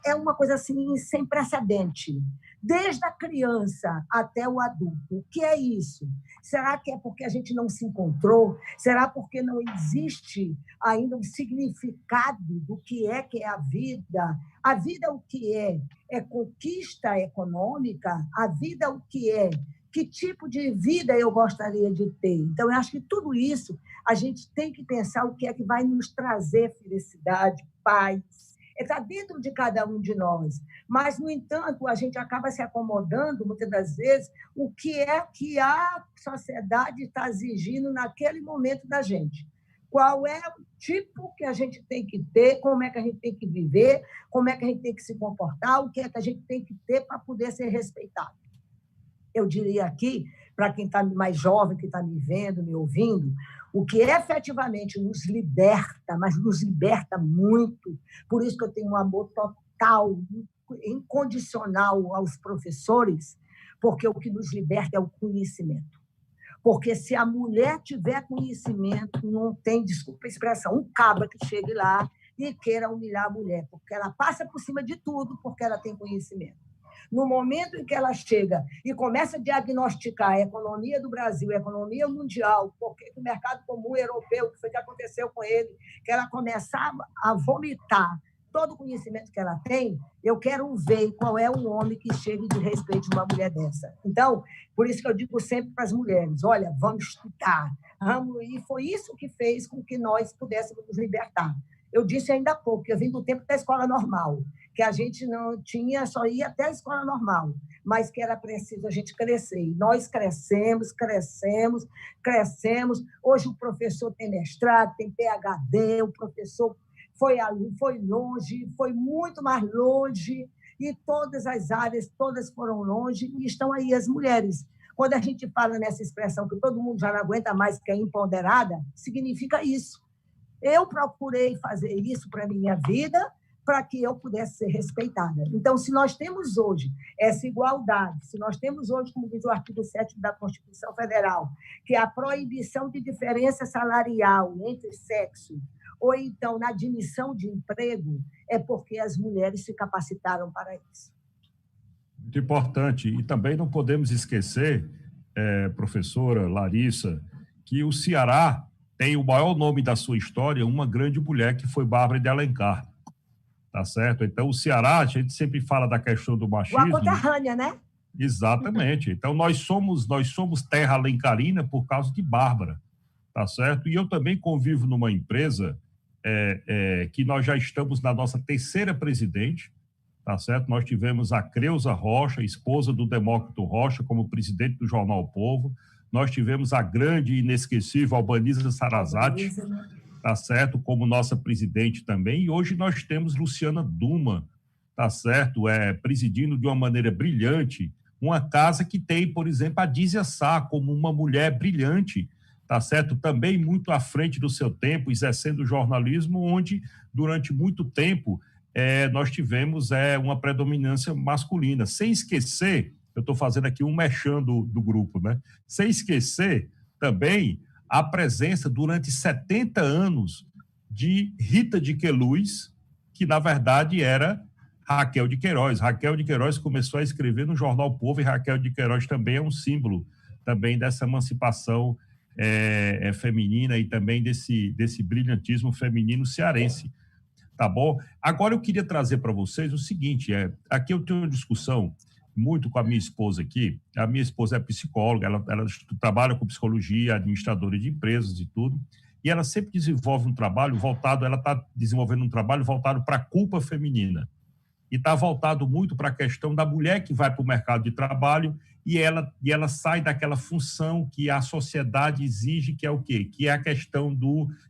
é uma coisa assim sem precedente, desde a criança até o adulto. O que é isso? Será que é porque a gente não se encontrou? Será porque não existe ainda um significado do que é a vida? A vida o que é? É conquista econômica? A vida o que é? Que tipo de vida eu gostaria de ter? Então, eu acho que tudo isso a gente tem que pensar o que é que vai nos trazer felicidade, paz. Está dentro de cada um de nós. Mas, no entanto, a gente acaba se acomodando, muitas das vezes, o que é que a sociedade está exigindo naquele momento da gente. Qual é o tipo que a gente tem que ter, como é que a gente tem que viver, como é que a gente tem que se comportar, o que é que a gente tem que ter para poder ser respeitado. Eu diria aqui, para quem está mais jovem, que está me vendo, me ouvindo, o que efetivamente nos liberta, mas nos liberta muito, por isso que eu tenho um amor total, incondicional aos professores, porque o que nos liberta é o conhecimento. Porque se a mulher tiver conhecimento, não tem, desculpa a expressão, um cabra que chegue lá e queira humilhar a mulher, porque ela passa por cima de tudo, porque ela tem conhecimento. No momento em que ela chega e começa a diagnosticar a economia do Brasil, a economia mundial, porque o mercado comum europeu, o que foi que aconteceu com ele, que ela começava a vomitar todo o conhecimento que ela tem, eu quero ver qual é o homem que chega de respeito uma mulher dessa. Então, por isso que eu digo sempre para as mulheres, olha, vamos estudar, e foi isso que fez com que nós pudéssemos nos libertar. Eu disse ainda há pouco, que eu vim do tempo da escola normal, que a gente não tinha, só ia até a escola normal, mas que era preciso a gente crescer. E nós crescemos. Hoje o professor tem mestrado, tem PhD, o professor foi longe, foi muito mais longe, e todas as áreas, todas foram longe, e estão aí as mulheres. Quando a gente fala nessa expressão que todo mundo já não aguenta mais, que é empoderada, significa isso. Eu procurei fazer isso para a minha vida, para que eu pudesse ser respeitada. Então, se nós temos hoje essa igualdade, se nós temos hoje, como diz o artigo 7º da Constituição Federal, que é a proibição de diferença salarial entre sexo, ou então na admissão de emprego, é porque as mulheres se capacitaram para isso. Muito importante. E também não podemos esquecer, professora Larissa, que o Ceará tem o maior nome da sua história, uma grande mulher, que foi Bárbara de Alencar. Tá certo? Então, o Ceará, a gente sempre fala da questão do machismo. Uma conterrânea, né? Exatamente. Então, nós somos terra alencarina por causa de Bárbara, tá certo? E eu também convivo numa empresa que nós já estamos na nossa 3ª presidente, tá certo? Nós tivemos a Creuza Rocha, esposa do Demócrito Rocha, como presidente do Jornal o Povo. Nós tivemos a grande e inesquecível Albaniza Sarazate, tá certo, como nossa presidente também, e hoje nós temos Luciana Duma, tá certo, presidindo de uma maneira brilhante uma casa que tem, por exemplo, a Dízia Sá como uma mulher brilhante, tá certo, também muito à frente do seu tempo, exercendo jornalismo, onde durante muito tempo nós tivemos uma predominância masculina, sem esquecer, eu estou fazendo aqui um merchan do grupo, né? Sem esquecer também a presença durante 70 anos de Rita de Queluz, que na verdade era Raquel de Queiroz. Raquel de Queiroz começou a escrever no Jornal o Povo, e Raquel de Queiroz também é um símbolo também dessa emancipação feminina e também desse brilhantismo feminino cearense. Tá bom? Agora eu queria trazer para vocês o seguinte, aqui eu tenho uma discussão muito com a minha esposa aqui. A minha esposa é psicóloga, ela trabalha com psicologia, administradora de empresas e tudo, e ela sempre desenvolve um trabalho voltado, ela está desenvolvendo um trabalho voltado para a culpa feminina, e está voltado muito para a questão da mulher que vai para o mercado de trabalho e ela sai daquela função que a sociedade exige, que é o quê? Que é a questão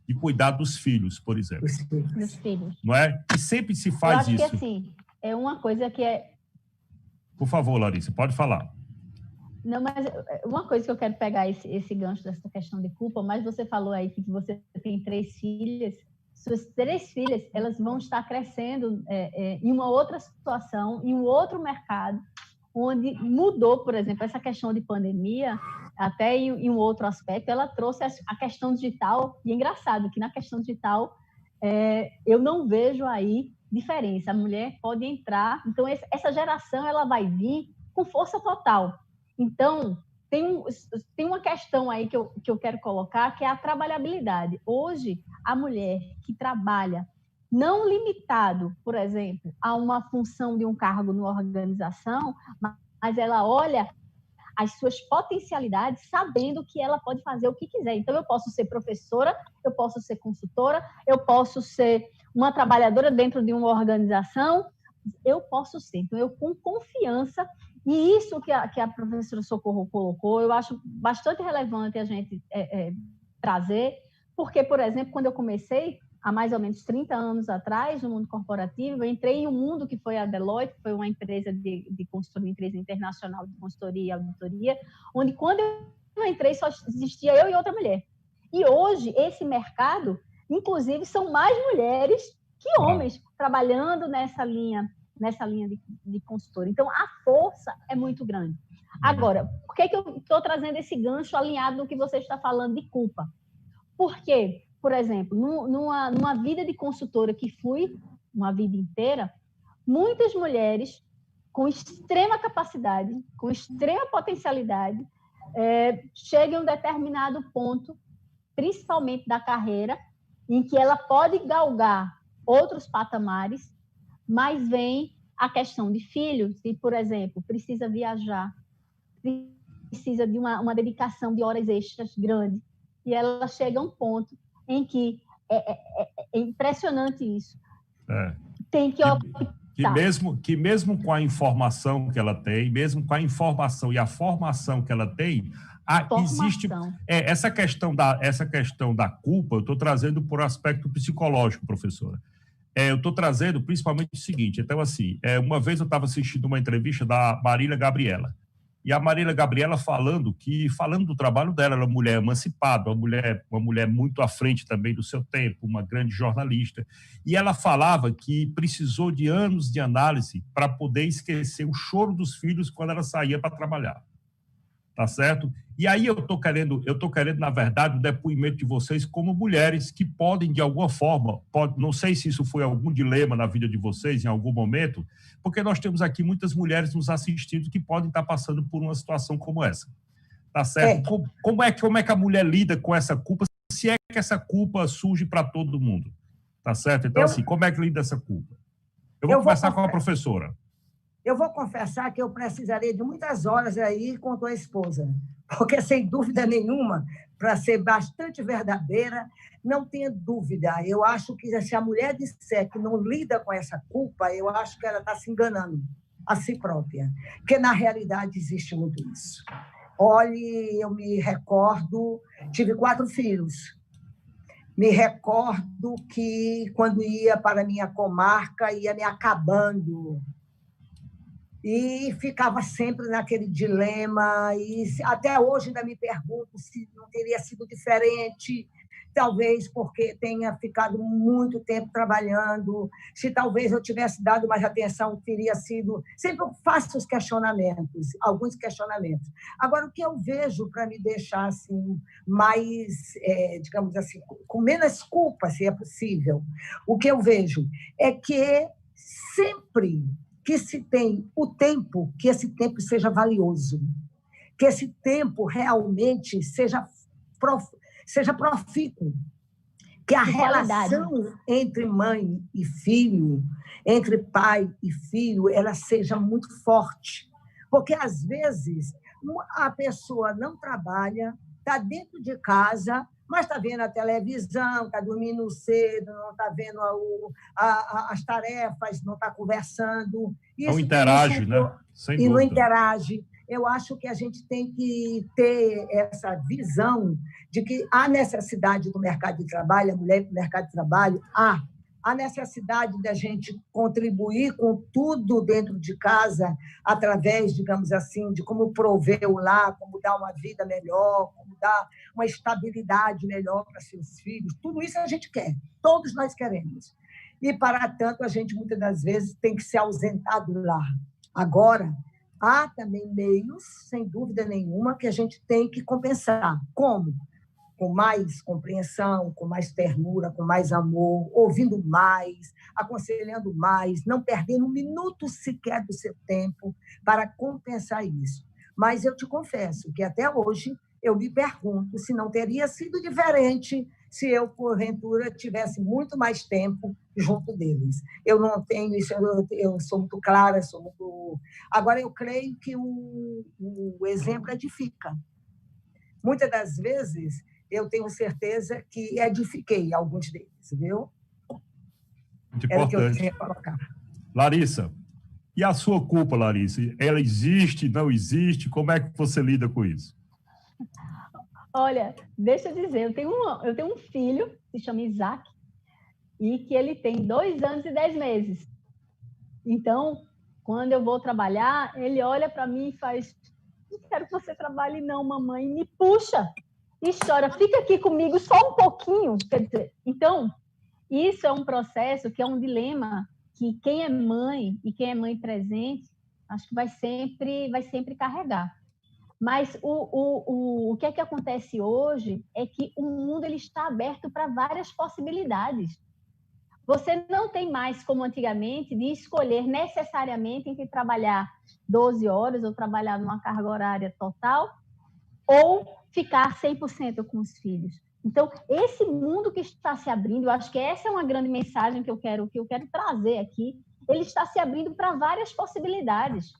de cuidar dos filhos, por exemplo. Dos filhos. Não é? E sempre se faz isso. Eu acho que, assim, é uma coisa que é... Por favor, Larissa, pode falar. Não, mas uma coisa que eu quero pegar esse gancho dessa questão de culpa, mas você falou aí que você tem 3 filhas, suas 3 filhas, elas vão estar crescendo em uma outra situação, em um outro mercado, onde mudou, por exemplo, essa questão de pandemia, até em um outro aspecto, ela trouxe a questão digital, e é engraçado que na questão digital eu não vejo aí diferença, a mulher pode entrar, então essa geração ela vai vir com força total. Então, tem uma questão aí que eu quero colocar, que é a trabalhabilidade. Hoje, a mulher que trabalha não limitado, por exemplo, a uma função de um cargo numa organização, mas ela olha as suas potencialidades, sabendo que ela pode fazer o que quiser. Então, eu posso ser professora, eu posso ser consultora, eu posso ser uma trabalhadora dentro de uma organização, eu posso ser. Então, eu com confiança, e isso que a professora Socorro colocou, eu acho bastante relevante a gente trazer, porque, por exemplo, quando eu comecei, há mais ou menos 30 anos atrás, no mundo corporativo, eu entrei em um mundo que foi a Deloitte, que foi uma empresa de consultoria, uma empresa internacional de consultoria e auditoria, onde quando eu entrei só existia eu e outra mulher. E hoje, esse mercado, inclusive, são mais mulheres que homens trabalhando nessa linha de consultoria. Então, a força é muito grande. Agora, por que eu estou trazendo esse gancho alinhado no que você está falando de culpa? Porque, por exemplo, numa vida de consultora que fui, uma vida inteira, muitas mulheres com extrema capacidade, com extrema potencialidade, chegam a um determinado ponto, principalmente da carreira, em que ela pode galgar outros patamares, mas vem a questão de filhos, e, por exemplo, precisa viajar, precisa de uma dedicação de horas extras grande, e ela chega a um ponto em que é impressionante isso. Tem que optar. Que mesmo com a informação que ela tem, mesmo com a informação e a formação que ela tem, existe essa questão da culpa. Eu estou trazendo por aspecto psicológico, professora. Eu estou trazendo principalmente o seguinte. Então, assim, uma vez eu estava assistindo uma entrevista da Marília Gabriela, e a Marília Gabriela falando do trabalho dela, ela é uma mulher emancipada, uma mulher muito à frente também do seu tempo, uma grande jornalista, e ela falava que precisou de anos de análise para poder esquecer o choro dos filhos quando ela saía para trabalhar. Tá certo? E aí eu tô querendo, na verdade, o depoimento de vocês como mulheres que podem, de alguma forma, não sei se isso foi algum dilema na vida de vocês em algum momento, porque nós temos aqui muitas mulheres nos assistindo que podem estar passando por uma situação como essa. Tá certo? Como é que a mulher lida com essa culpa, se é que essa culpa surge para todo mundo? Tá certo? Então, assim, como é que lida essa culpa? Eu vou começar com a professora. Eu vou confessar que eu precisaria de muitas horas aí com a tua esposa, porque, sem dúvida nenhuma, para ser bastante verdadeira, não tenha dúvida. Eu acho que se a mulher disser que não lida com essa culpa, eu acho que ela está se enganando a si própria, porque, na realidade, existe muito isso. Olhe, eu me recordo, tive 4 filhos. Me recordo que, quando ia para a minha comarca, ia me acabando, e ficava sempre naquele dilema, e até hoje ainda me pergunto se não teria sido diferente, talvez porque tenha ficado muito tempo trabalhando, se talvez eu tivesse dado mais atenção, teria sido... Sempre eu faço os questionamentos, alguns questionamentos. Agora, o que eu vejo para me deixar assim, mais, digamos assim, com menos culpa, se é possível, o que eu vejo é que sempre que se tem o tempo, que esse tempo seja valioso, que esse tempo realmente seja profícuo, que a relação entre mãe e filho, entre pai e filho, ela seja muito forte. Porque, às vezes, a pessoa não trabalha, está dentro de casa, mas está vendo a televisão, está dormindo cedo, não está vendo as tarefas, não está conversando. Não interage, né? Sem dúvida. Não interage. Eu acho que a gente tem que ter essa visão de que há necessidade do mercado de trabalho, a mulher do mercado de trabalho, há necessidade da gente contribuir com tudo dentro de casa, através, digamos assim, de como prover o lar, como dar uma vida melhor, como dar uma estabilidade melhor para seus filhos. Tudo isso a gente quer, todos nós queremos. E, para tanto, a gente, muitas das vezes, tem que se ausentar do lar. Agora, há também meios, sem dúvida nenhuma, que a gente tem que compensar. Como? Com mais compreensão, com mais ternura, com mais amor, ouvindo mais, aconselhando mais, não perdendo um minuto sequer do seu tempo para compensar isso. Mas eu te confesso que até hoje eu me pergunto se não teria sido diferente se eu, porventura, tivesse muito mais tempo junto deles. Eu não tenho isso, eu sou muito clara, sou muito... Agora, eu creio que o exemplo edifica. Muitas das vezes, eu tenho certeza que edifiquei alguns deles, viu? Muito Era o que eu importante. tinha para colocar. Larissa, e a sua culpa, Larissa? Ela existe, não existe? Como é que você lida com isso? Olha, deixa eu dizer, eu tenho um filho, que se chama Isaac, e que ele tem 2 anos e 10 meses. Então, quando eu vou trabalhar, ele olha para mim e faz: não quero que você trabalhe não, mamãe, me puxa e chora, fica aqui comigo só um pouquinho. Quer dizer, então, isso é um processo que é um dilema que quem é mãe e quem é mãe presente, acho que vai sempre carregar. Mas o que é que acontece hoje é que o mundo ele está aberto para várias possibilidades. Você não tem mais, como antigamente, de escolher necessariamente entre trabalhar 12 horas ou trabalhar numa carga horária total ou ficar 100% com os filhos. Então, esse mundo que está se abrindo, eu acho que essa é uma grande mensagem que eu quero trazer aqui, ele está se abrindo para várias possibilidades.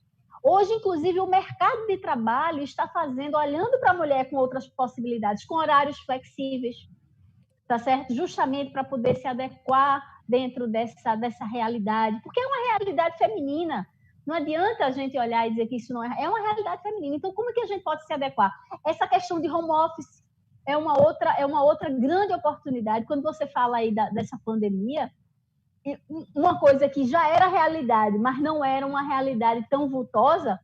Hoje, inclusive, o mercado de trabalho está olhando para a mulher com outras possibilidades, com horários flexíveis, tá certo? Justamente para poder se adequar dentro dessa realidade, porque é uma realidade feminina. Não adianta a gente olhar e dizer que isso não é uma realidade feminina. Então, como é que a gente pode se adequar? Essa questão de home office é uma outra grande oportunidade. Quando você fala aí dessa pandemia, uma coisa que já era realidade, mas não era uma realidade tão vultosa,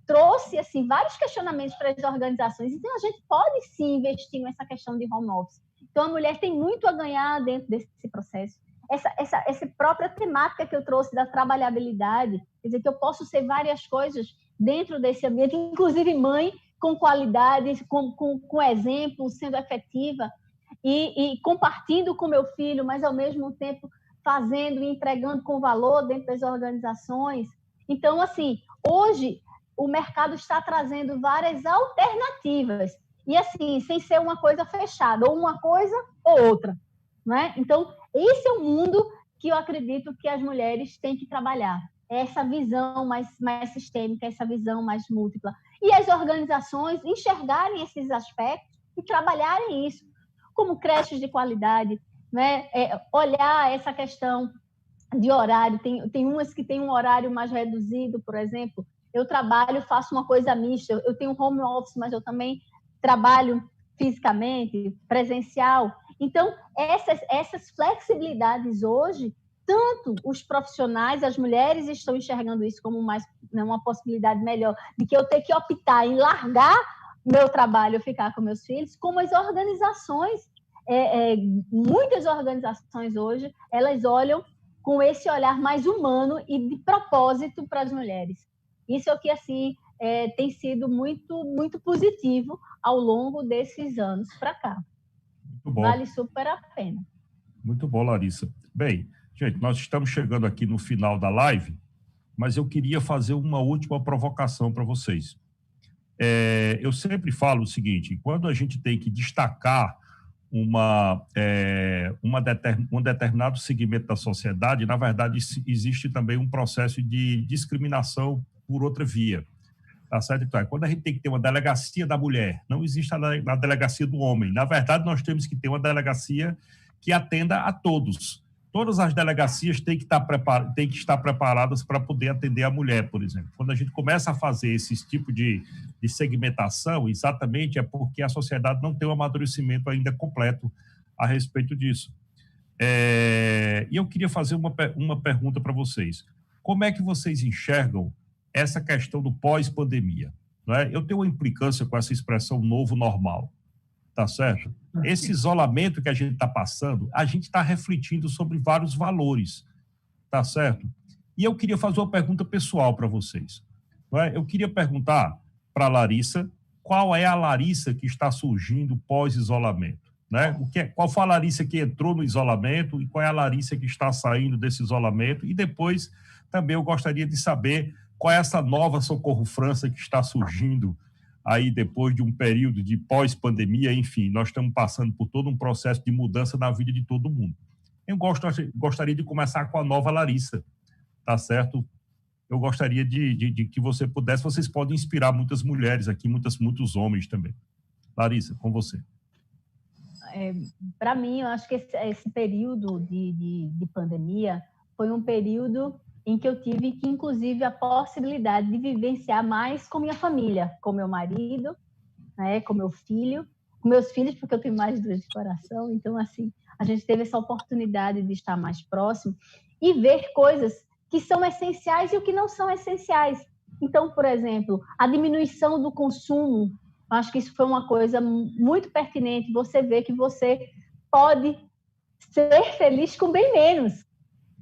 trouxe assim vários questionamentos para as organizações. Então, a gente pode sim investir nessa questão de home office. Então, a mulher tem muito a ganhar dentro desse processo. Essa própria temática que eu trouxe da trabalhabilidade, quer dizer, que eu posso ser várias coisas dentro desse ambiente, inclusive mãe com qualidade, com exemplo, sendo efetiva e compartilhando com meu filho, mas ao mesmo tempo fazendo e entregando com valor dentro das organizações. Então, assim, hoje o mercado está trazendo várias alternativas e assim, sem ser uma coisa fechada, ou uma coisa ou outra, né? Então, esse é o mundo que eu acredito que as mulheres têm que trabalhar. Essa visão mais sistêmica, essa visão mais múltipla. E as organizações enxergarem esses aspectos e trabalharem isso, como creches de qualidade, né? Olhar essa questão de horário. Tem umas que têm um horário mais reduzido, por exemplo. Eu trabalho, faço uma coisa mista. Eu tenho home office, mas eu também trabalho fisicamente, presencial. Então, essas flexibilidades hoje, tanto os profissionais, as mulheres estão enxergando isso como uma possibilidade melhor de que eu ter que optar em largar meu trabalho e ficar com meus filhos, como as organizações, muitas organizações hoje, elas olham com esse olhar mais humano e de propósito para as mulheres. Isso é o que, assim, tem sido muito, muito positivo ao longo desses anos para cá. Muito bom. Vale super a pena. Muito bom, Larissa. Bem, gente, nós estamos chegando aqui no final da live, mas eu queria fazer uma última provocação para vocês. Eu sempre falo o seguinte: quando a gente tem que destacar um determinado segmento da sociedade, na verdade, existe também um processo de discriminação por outra via. Tá certo? Então, quando a gente tem que ter uma delegacia da mulher, não existe a delegacia do homem. Na verdade, nós temos que ter uma delegacia que atenda a todos. Todas as delegacias têm que estar preparadas para poder atender a mulher, por exemplo. Quando a gente começa a fazer esse tipo de segmentação, exatamente é porque a sociedade não tem um amadurecimento ainda completo a respeito disso. E eu queria fazer uma pergunta para vocês. Como é que vocês enxergam essa questão do pós-pandemia? Não é? Eu tenho uma implicância com essa expressão novo normal, tá certo? Esse isolamento que a gente está passando, a gente está refletindo sobre vários valores, tá certo? E eu queria fazer uma pergunta pessoal para vocês. Não é? Eu queria perguntar para a Larissa, qual é a Larissa que está surgindo pós-isolamento? Né? Qual foi a Larissa que entrou no isolamento e qual é a Larissa que está saindo desse isolamento? E depois também eu gostaria de saber qual é essa nova Socorro França que está surgindo aí depois de um período de pós-pandemia, enfim, nós estamos passando por todo um processo de mudança na vida de todo mundo. Eu gostaria de começar com a nova Larissa, tá certo? Eu gostaria de que vocês podem inspirar muitas mulheres aqui, muitos homens também. Larissa, com você. Para mim, eu acho que esse período de pandemia foi um período em que eu tive que, inclusive, a possibilidade de vivenciar mais com minha família, com meu marido, né, com meu filho, com meus filhos, porque eu tenho mais 2 de coração. Então, assim, a gente teve essa oportunidade de estar mais próximo e ver coisas que são essenciais e o que não são essenciais. Então, por exemplo, a diminuição do consumo, acho que isso foi uma coisa muito pertinente. Você vê que você pode ser feliz com bem menos,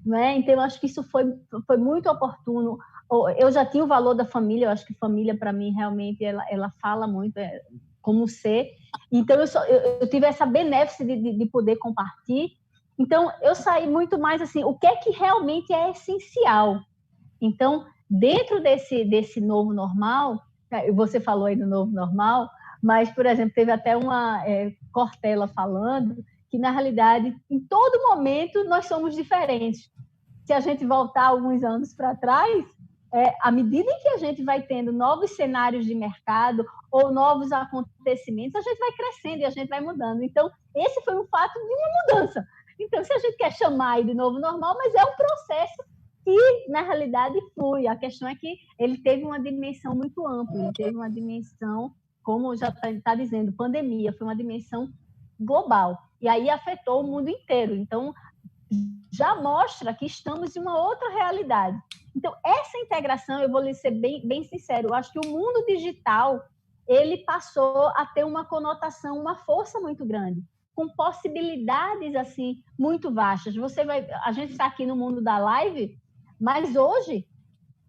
né? Então, eu acho que isso foi muito oportuno. Eu já tinha o valor da família, eu acho que família, para mim, realmente, ela fala muito como ser. Então, eu tive essa benéfice de poder compartilhar. Então, eu saí muito mais assim, o que é que realmente é essencial? Então, dentro desse novo normal, você falou aí do novo normal, mas, por exemplo, teve até uma Cortella falando que, na realidade, em todo momento, nós somos diferentes. Se a gente voltar alguns anos para trás, à medida em que a gente vai tendo novos cenários de mercado ou novos acontecimentos, a gente vai crescendo e a gente vai mudando. Então, esse foi um fato de uma mudança. Então, se a gente quer chamar de novo normal, mas é um processo que, na realidade, flui. A questão é que ele teve uma dimensão muito ampla, ele teve uma dimensão, como já está dizendo, pandemia, foi uma dimensão global. E aí afetou o mundo inteiro. Então, já mostra que estamos em uma outra realidade. Então, essa integração, eu vou lhe ser bem sincero, eu acho que o mundo digital, ele passou a ter uma conotação, uma força muito grande, com possibilidades assim muito vastas. A gente está aqui no mundo da live, mas hoje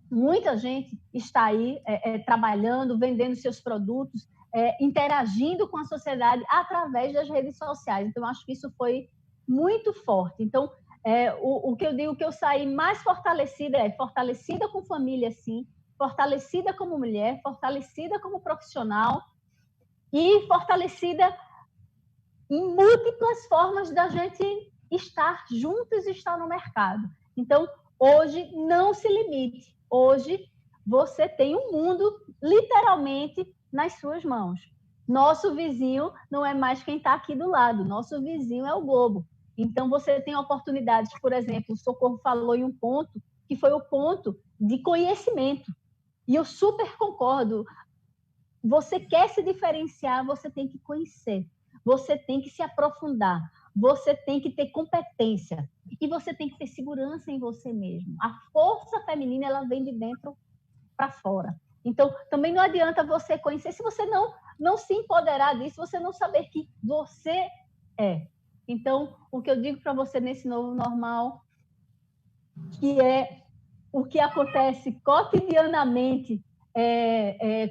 muita gente está aí trabalhando, vendendo seus produtos, interagindo com a sociedade através das redes sociais. Então, acho que isso foi muito forte. Então, o que eu digo que eu saí mais fortalecida com família, sim, fortalecida como mulher, fortalecida como profissional e fortalecida em múltiplas formas da gente estar juntos e estar no mercado. Então, hoje, não se limite. Hoje, você tem um mundo, literalmente, nas suas mãos. Nosso vizinho não é mais quem está aqui do lado. Nosso vizinho é o globo. Então, você tem oportunidades, por exemplo, o Socorro falou em um ponto, que foi o ponto de conhecimento. E eu super concordo. Você quer se diferenciar, você tem que conhecer. Você tem que se aprofundar, você tem que ter competência e você tem que ter segurança em você mesmo. A força feminina, ela vem de dentro para fora. Então, também não adianta você conhecer se você não se empoderar disso, você não saber que você é. Então, o que eu digo para você nesse novo normal, que é o que acontece cotidianamente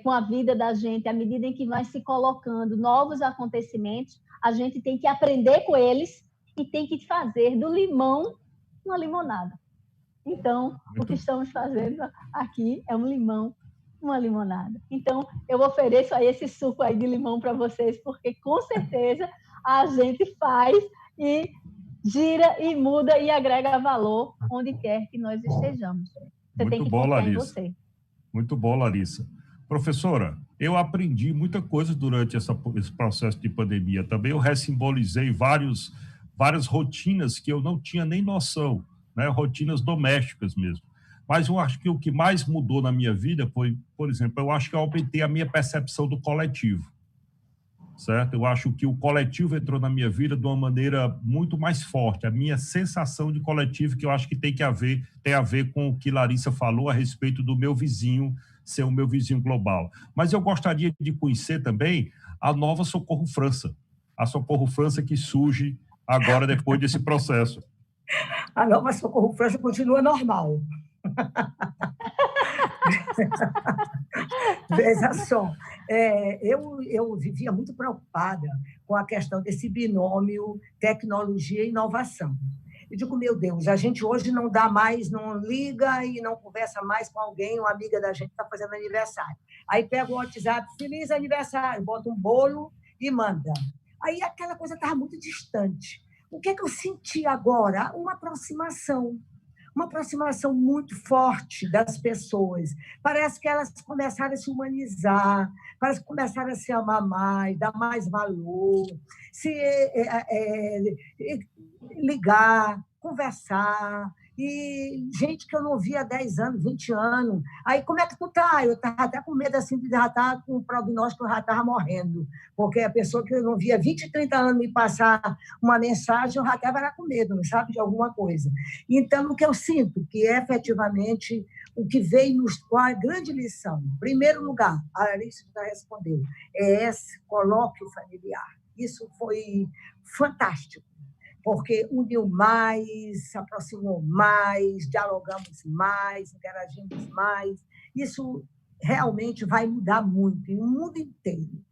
com a vida da gente, à medida em que vai se colocando novos acontecimentos, a gente tem que aprender com eles e tem que fazer do limão uma limonada. Então, o que estamos fazendo aqui é um limão, uma limonada. Então, eu ofereço aí esse suco aí de limão para vocês, porque com certeza a gente faz e gira e muda e agrega valor onde quer que nós estejamos. Você Muito tem que bom, confiar Larissa. em você. Muito bom, Larissa. Professora, eu aprendi muita coisa durante esse processo de pandemia. Também eu ressimbolizei várias rotinas que eu não tinha nem noção, né? Rotinas domésticas mesmo. Mas eu acho que o que mais mudou na minha vida foi, por exemplo, eu acho que eu aumentei a minha percepção do coletivo, certo? Eu acho que o coletivo entrou na minha vida de uma maneira muito mais forte. A minha sensação de coletivo, que eu acho que tem a ver com o que Larissa falou a respeito do meu vizinho ser o meu vizinho global. Mas eu gostaria de conhecer também a nova Socorro França, a Socorro França que surge agora depois desse processo. A nova Socorro França continua normal. Veja só, eu vivia muito preocupada com a questão desse binômio tecnologia e inovação. E digo, meu Deus, a gente hoje não dá mais, não liga e não conversa mais com alguém, uma amiga da gente está fazendo aniversário. Aí pega o WhatsApp, feliz aniversário, bota um bolo e manda. Aí aquela coisa estava muito distante. O que é que eu senti agora? Uma aproximação muito forte das pessoas. Parece que elas começaram a se humanizar, parece que começaram a se amar mais, dar mais valor, se ligar, conversar. E gente que eu não via há 10 anos, 20 anos. Aí, como é que tu tá? Eu estava até com medo assim, de já estar com o prognóstico, eu já estava morrendo. Porque a pessoa que eu não via há 20, 30 anos me passar uma mensagem, eu já estava com medo, não sabe, de alguma coisa. Então, o que eu sinto, que é efetivamente o que veio com a grande lição. Em primeiro lugar, a Larissa já respondeu, é esse colóquio familiar. Isso foi fantástico, porque uniu mais, se aproximou mais, dialogamos mais, interagimos mais. Isso realmente vai mudar muito, no mundo inteiro.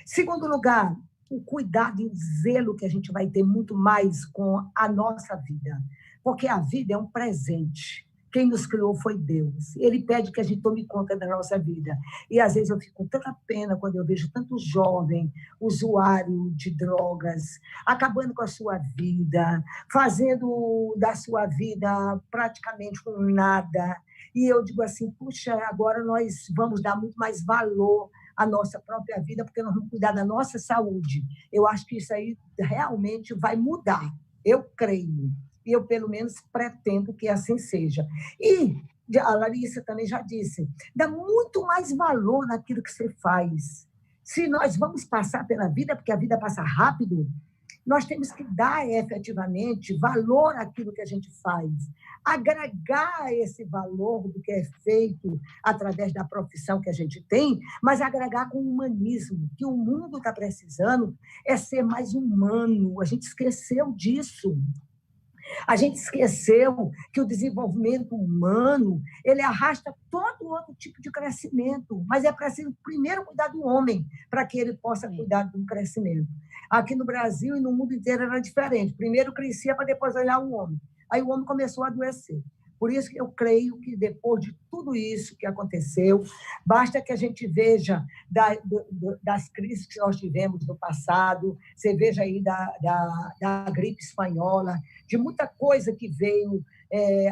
Segundo lugar, o cuidado e o zelo que a gente vai ter muito mais com a nossa vida, porque a vida é um presente. Quem nos criou foi Deus. Ele pede que a gente tome conta da nossa vida. E, às vezes, eu fico com tanta pena quando eu vejo tanto jovem, usuário de drogas, acabando com a sua vida, fazendo da sua vida praticamente um nada. E eu digo assim, puxa, agora nós vamos dar muito mais valor à nossa própria vida, porque nós vamos cuidar da nossa saúde. Eu acho que isso aí realmente vai mudar. Eu creio. E eu, pelo menos, pretendo que assim seja. E a Larissa também já disse, dá muito mais valor naquilo que você faz. Se nós vamos passar pela vida, porque a vida passa rápido, nós temos que dar efetivamente valor àquilo que a gente faz, agregar esse valor do que é feito através da profissão que a gente tem, mas agregar com o humanismo, que o mundo está precisando é ser mais humano. A gente esqueceu disso. A gente esqueceu que o desenvolvimento humano ele arrasta todo outro tipo de crescimento, mas é preciso primeiro cuidar do homem para que ele possa cuidar do crescimento. Aqui no Brasil e no mundo inteiro era diferente. Primeiro crescia para depois olhar o homem. Aí o homem começou a adoecer. Por isso que eu creio que, depois de tudo isso que aconteceu, basta que a gente veja das crises que nós tivemos no passado, você veja aí da gripe espanhola, de muita coisa que veio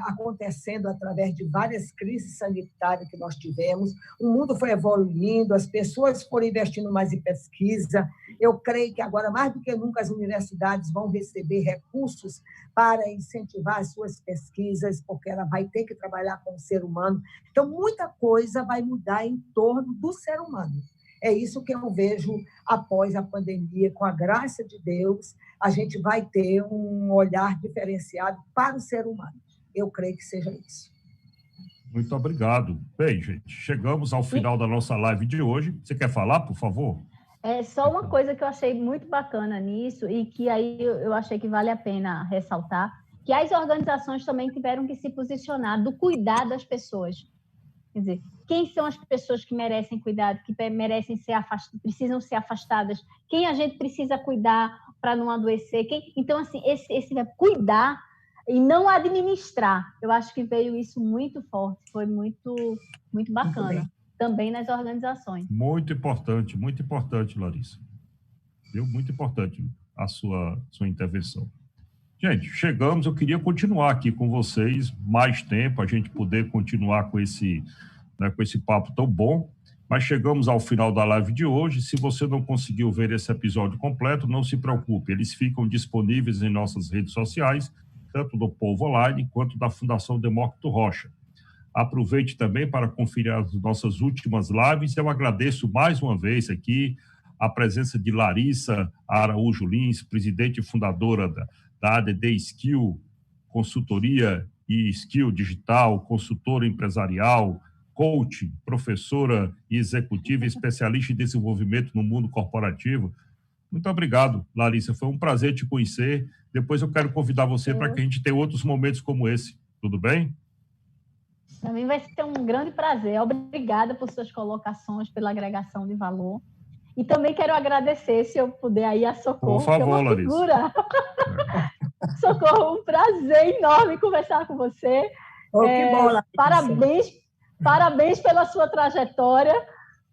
acontecendo através de várias crises sanitárias que nós tivemos. O mundo foi evoluindo, as pessoas foram investindo mais em pesquisa. Eu creio que agora, mais do que nunca, as universidades vão receber recursos para incentivar as suas pesquisas, porque ela vai ter que trabalhar com o ser humano. Então, muita coisa vai mudar em torno do ser humano. É isso que eu vejo após a pandemia. Com a graça de Deus, a gente vai ter um olhar diferenciado para o ser humano. Eu creio que seja isso. Muito obrigado. Bem, gente, chegamos ao final da nossa live de hoje. Você quer falar, por favor? É só uma coisa que eu achei muito bacana nisso e que aí eu achei que vale a pena ressaltar, que as organizações também tiveram que se posicionar do cuidar das pessoas. Quer dizer, quem são as pessoas que merecem cuidado, que merecem ser afastadas, precisam ser afastadas, quem a gente precisa cuidar para não adoecer. Então, assim, esse cuidar e não administrar, eu acho que veio isso muito forte, foi muito, muito bacana, também nas organizações. Muito importante, Larissa. Viu? Muito importante a sua intervenção. Gente, chegamos, eu queria continuar aqui com vocês mais tempo, a gente poder continuar com esse papo tão bom, mas chegamos ao final da live de hoje. Se você não conseguiu ver esse episódio completo, não se preocupe, eles ficam disponíveis em nossas redes sociais, tanto do Povo Online quanto da Fundação Demócrito Rocha. Aproveite também para conferir as nossas últimas lives. Eu agradeço mais uma vez aqui a presença de Larissa Araújo Lins, presidente e fundadora da ADD Skill, consultoria e skill digital, consultora empresarial, coach, professora e executiva, especialista em desenvolvimento no mundo corporativo. Muito obrigado, Larissa. Foi um prazer te conhecer. Depois eu quero convidar você para que a gente tenha outros momentos como esse. Tudo bem? Para mim vai ser um grande prazer. Obrigada por suas colocações, pela agregação de valor. E também quero agradecer, se eu puder, aí a Socorro, por favor, que é uma figura. Socorro, um prazer enorme conversar com você. Que bom, parabéns pela sua trajetória.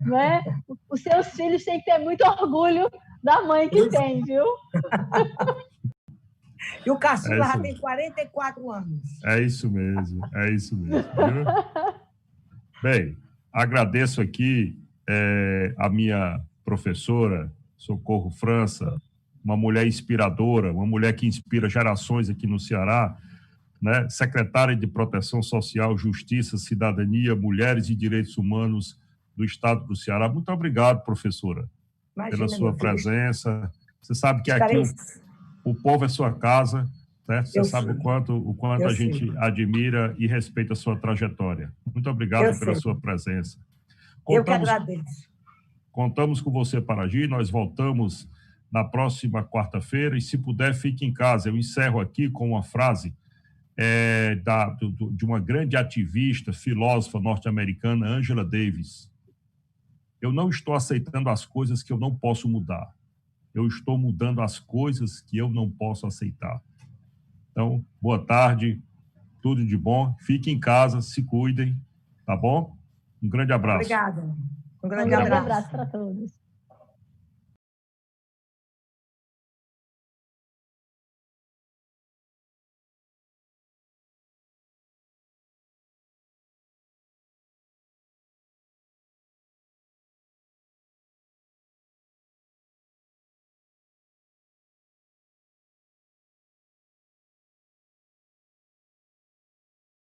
Né? Os seus filhos têm que ter muito orgulho da mãe que tem, viu? E o caçula já tem 44 anos. É isso mesmo, Viu? Bem, agradeço aqui a minha professora, Socorro França, uma mulher inspiradora, uma mulher que inspira gerações aqui no Ceará, né? Secretária de Proteção Social, Justiça, Cidadania, Mulheres e Direitos Humanos do Estado do Ceará. Muito obrigado, professora, pela sua presença. Você sabe que aqui o povo é sua casa, certo? Você sabe o quanto a gente admira e respeita a sua trajetória. Muito obrigado pela sua presença. Eu que agradeço. Contamos com você para agir. Nós voltamos na próxima quarta-feira e, se puder, fique em casa. Eu encerro aqui com uma frase de uma grande ativista, filósofa norte-americana, Angela Davis. Eu não estou aceitando as coisas que eu não posso mudar. Eu estou mudando as coisas que eu não posso aceitar. Então, boa tarde, tudo de bom. Fiquem em casa, se cuidem, tá bom? Um grande abraço. Obrigada. Um grande abraço para todos.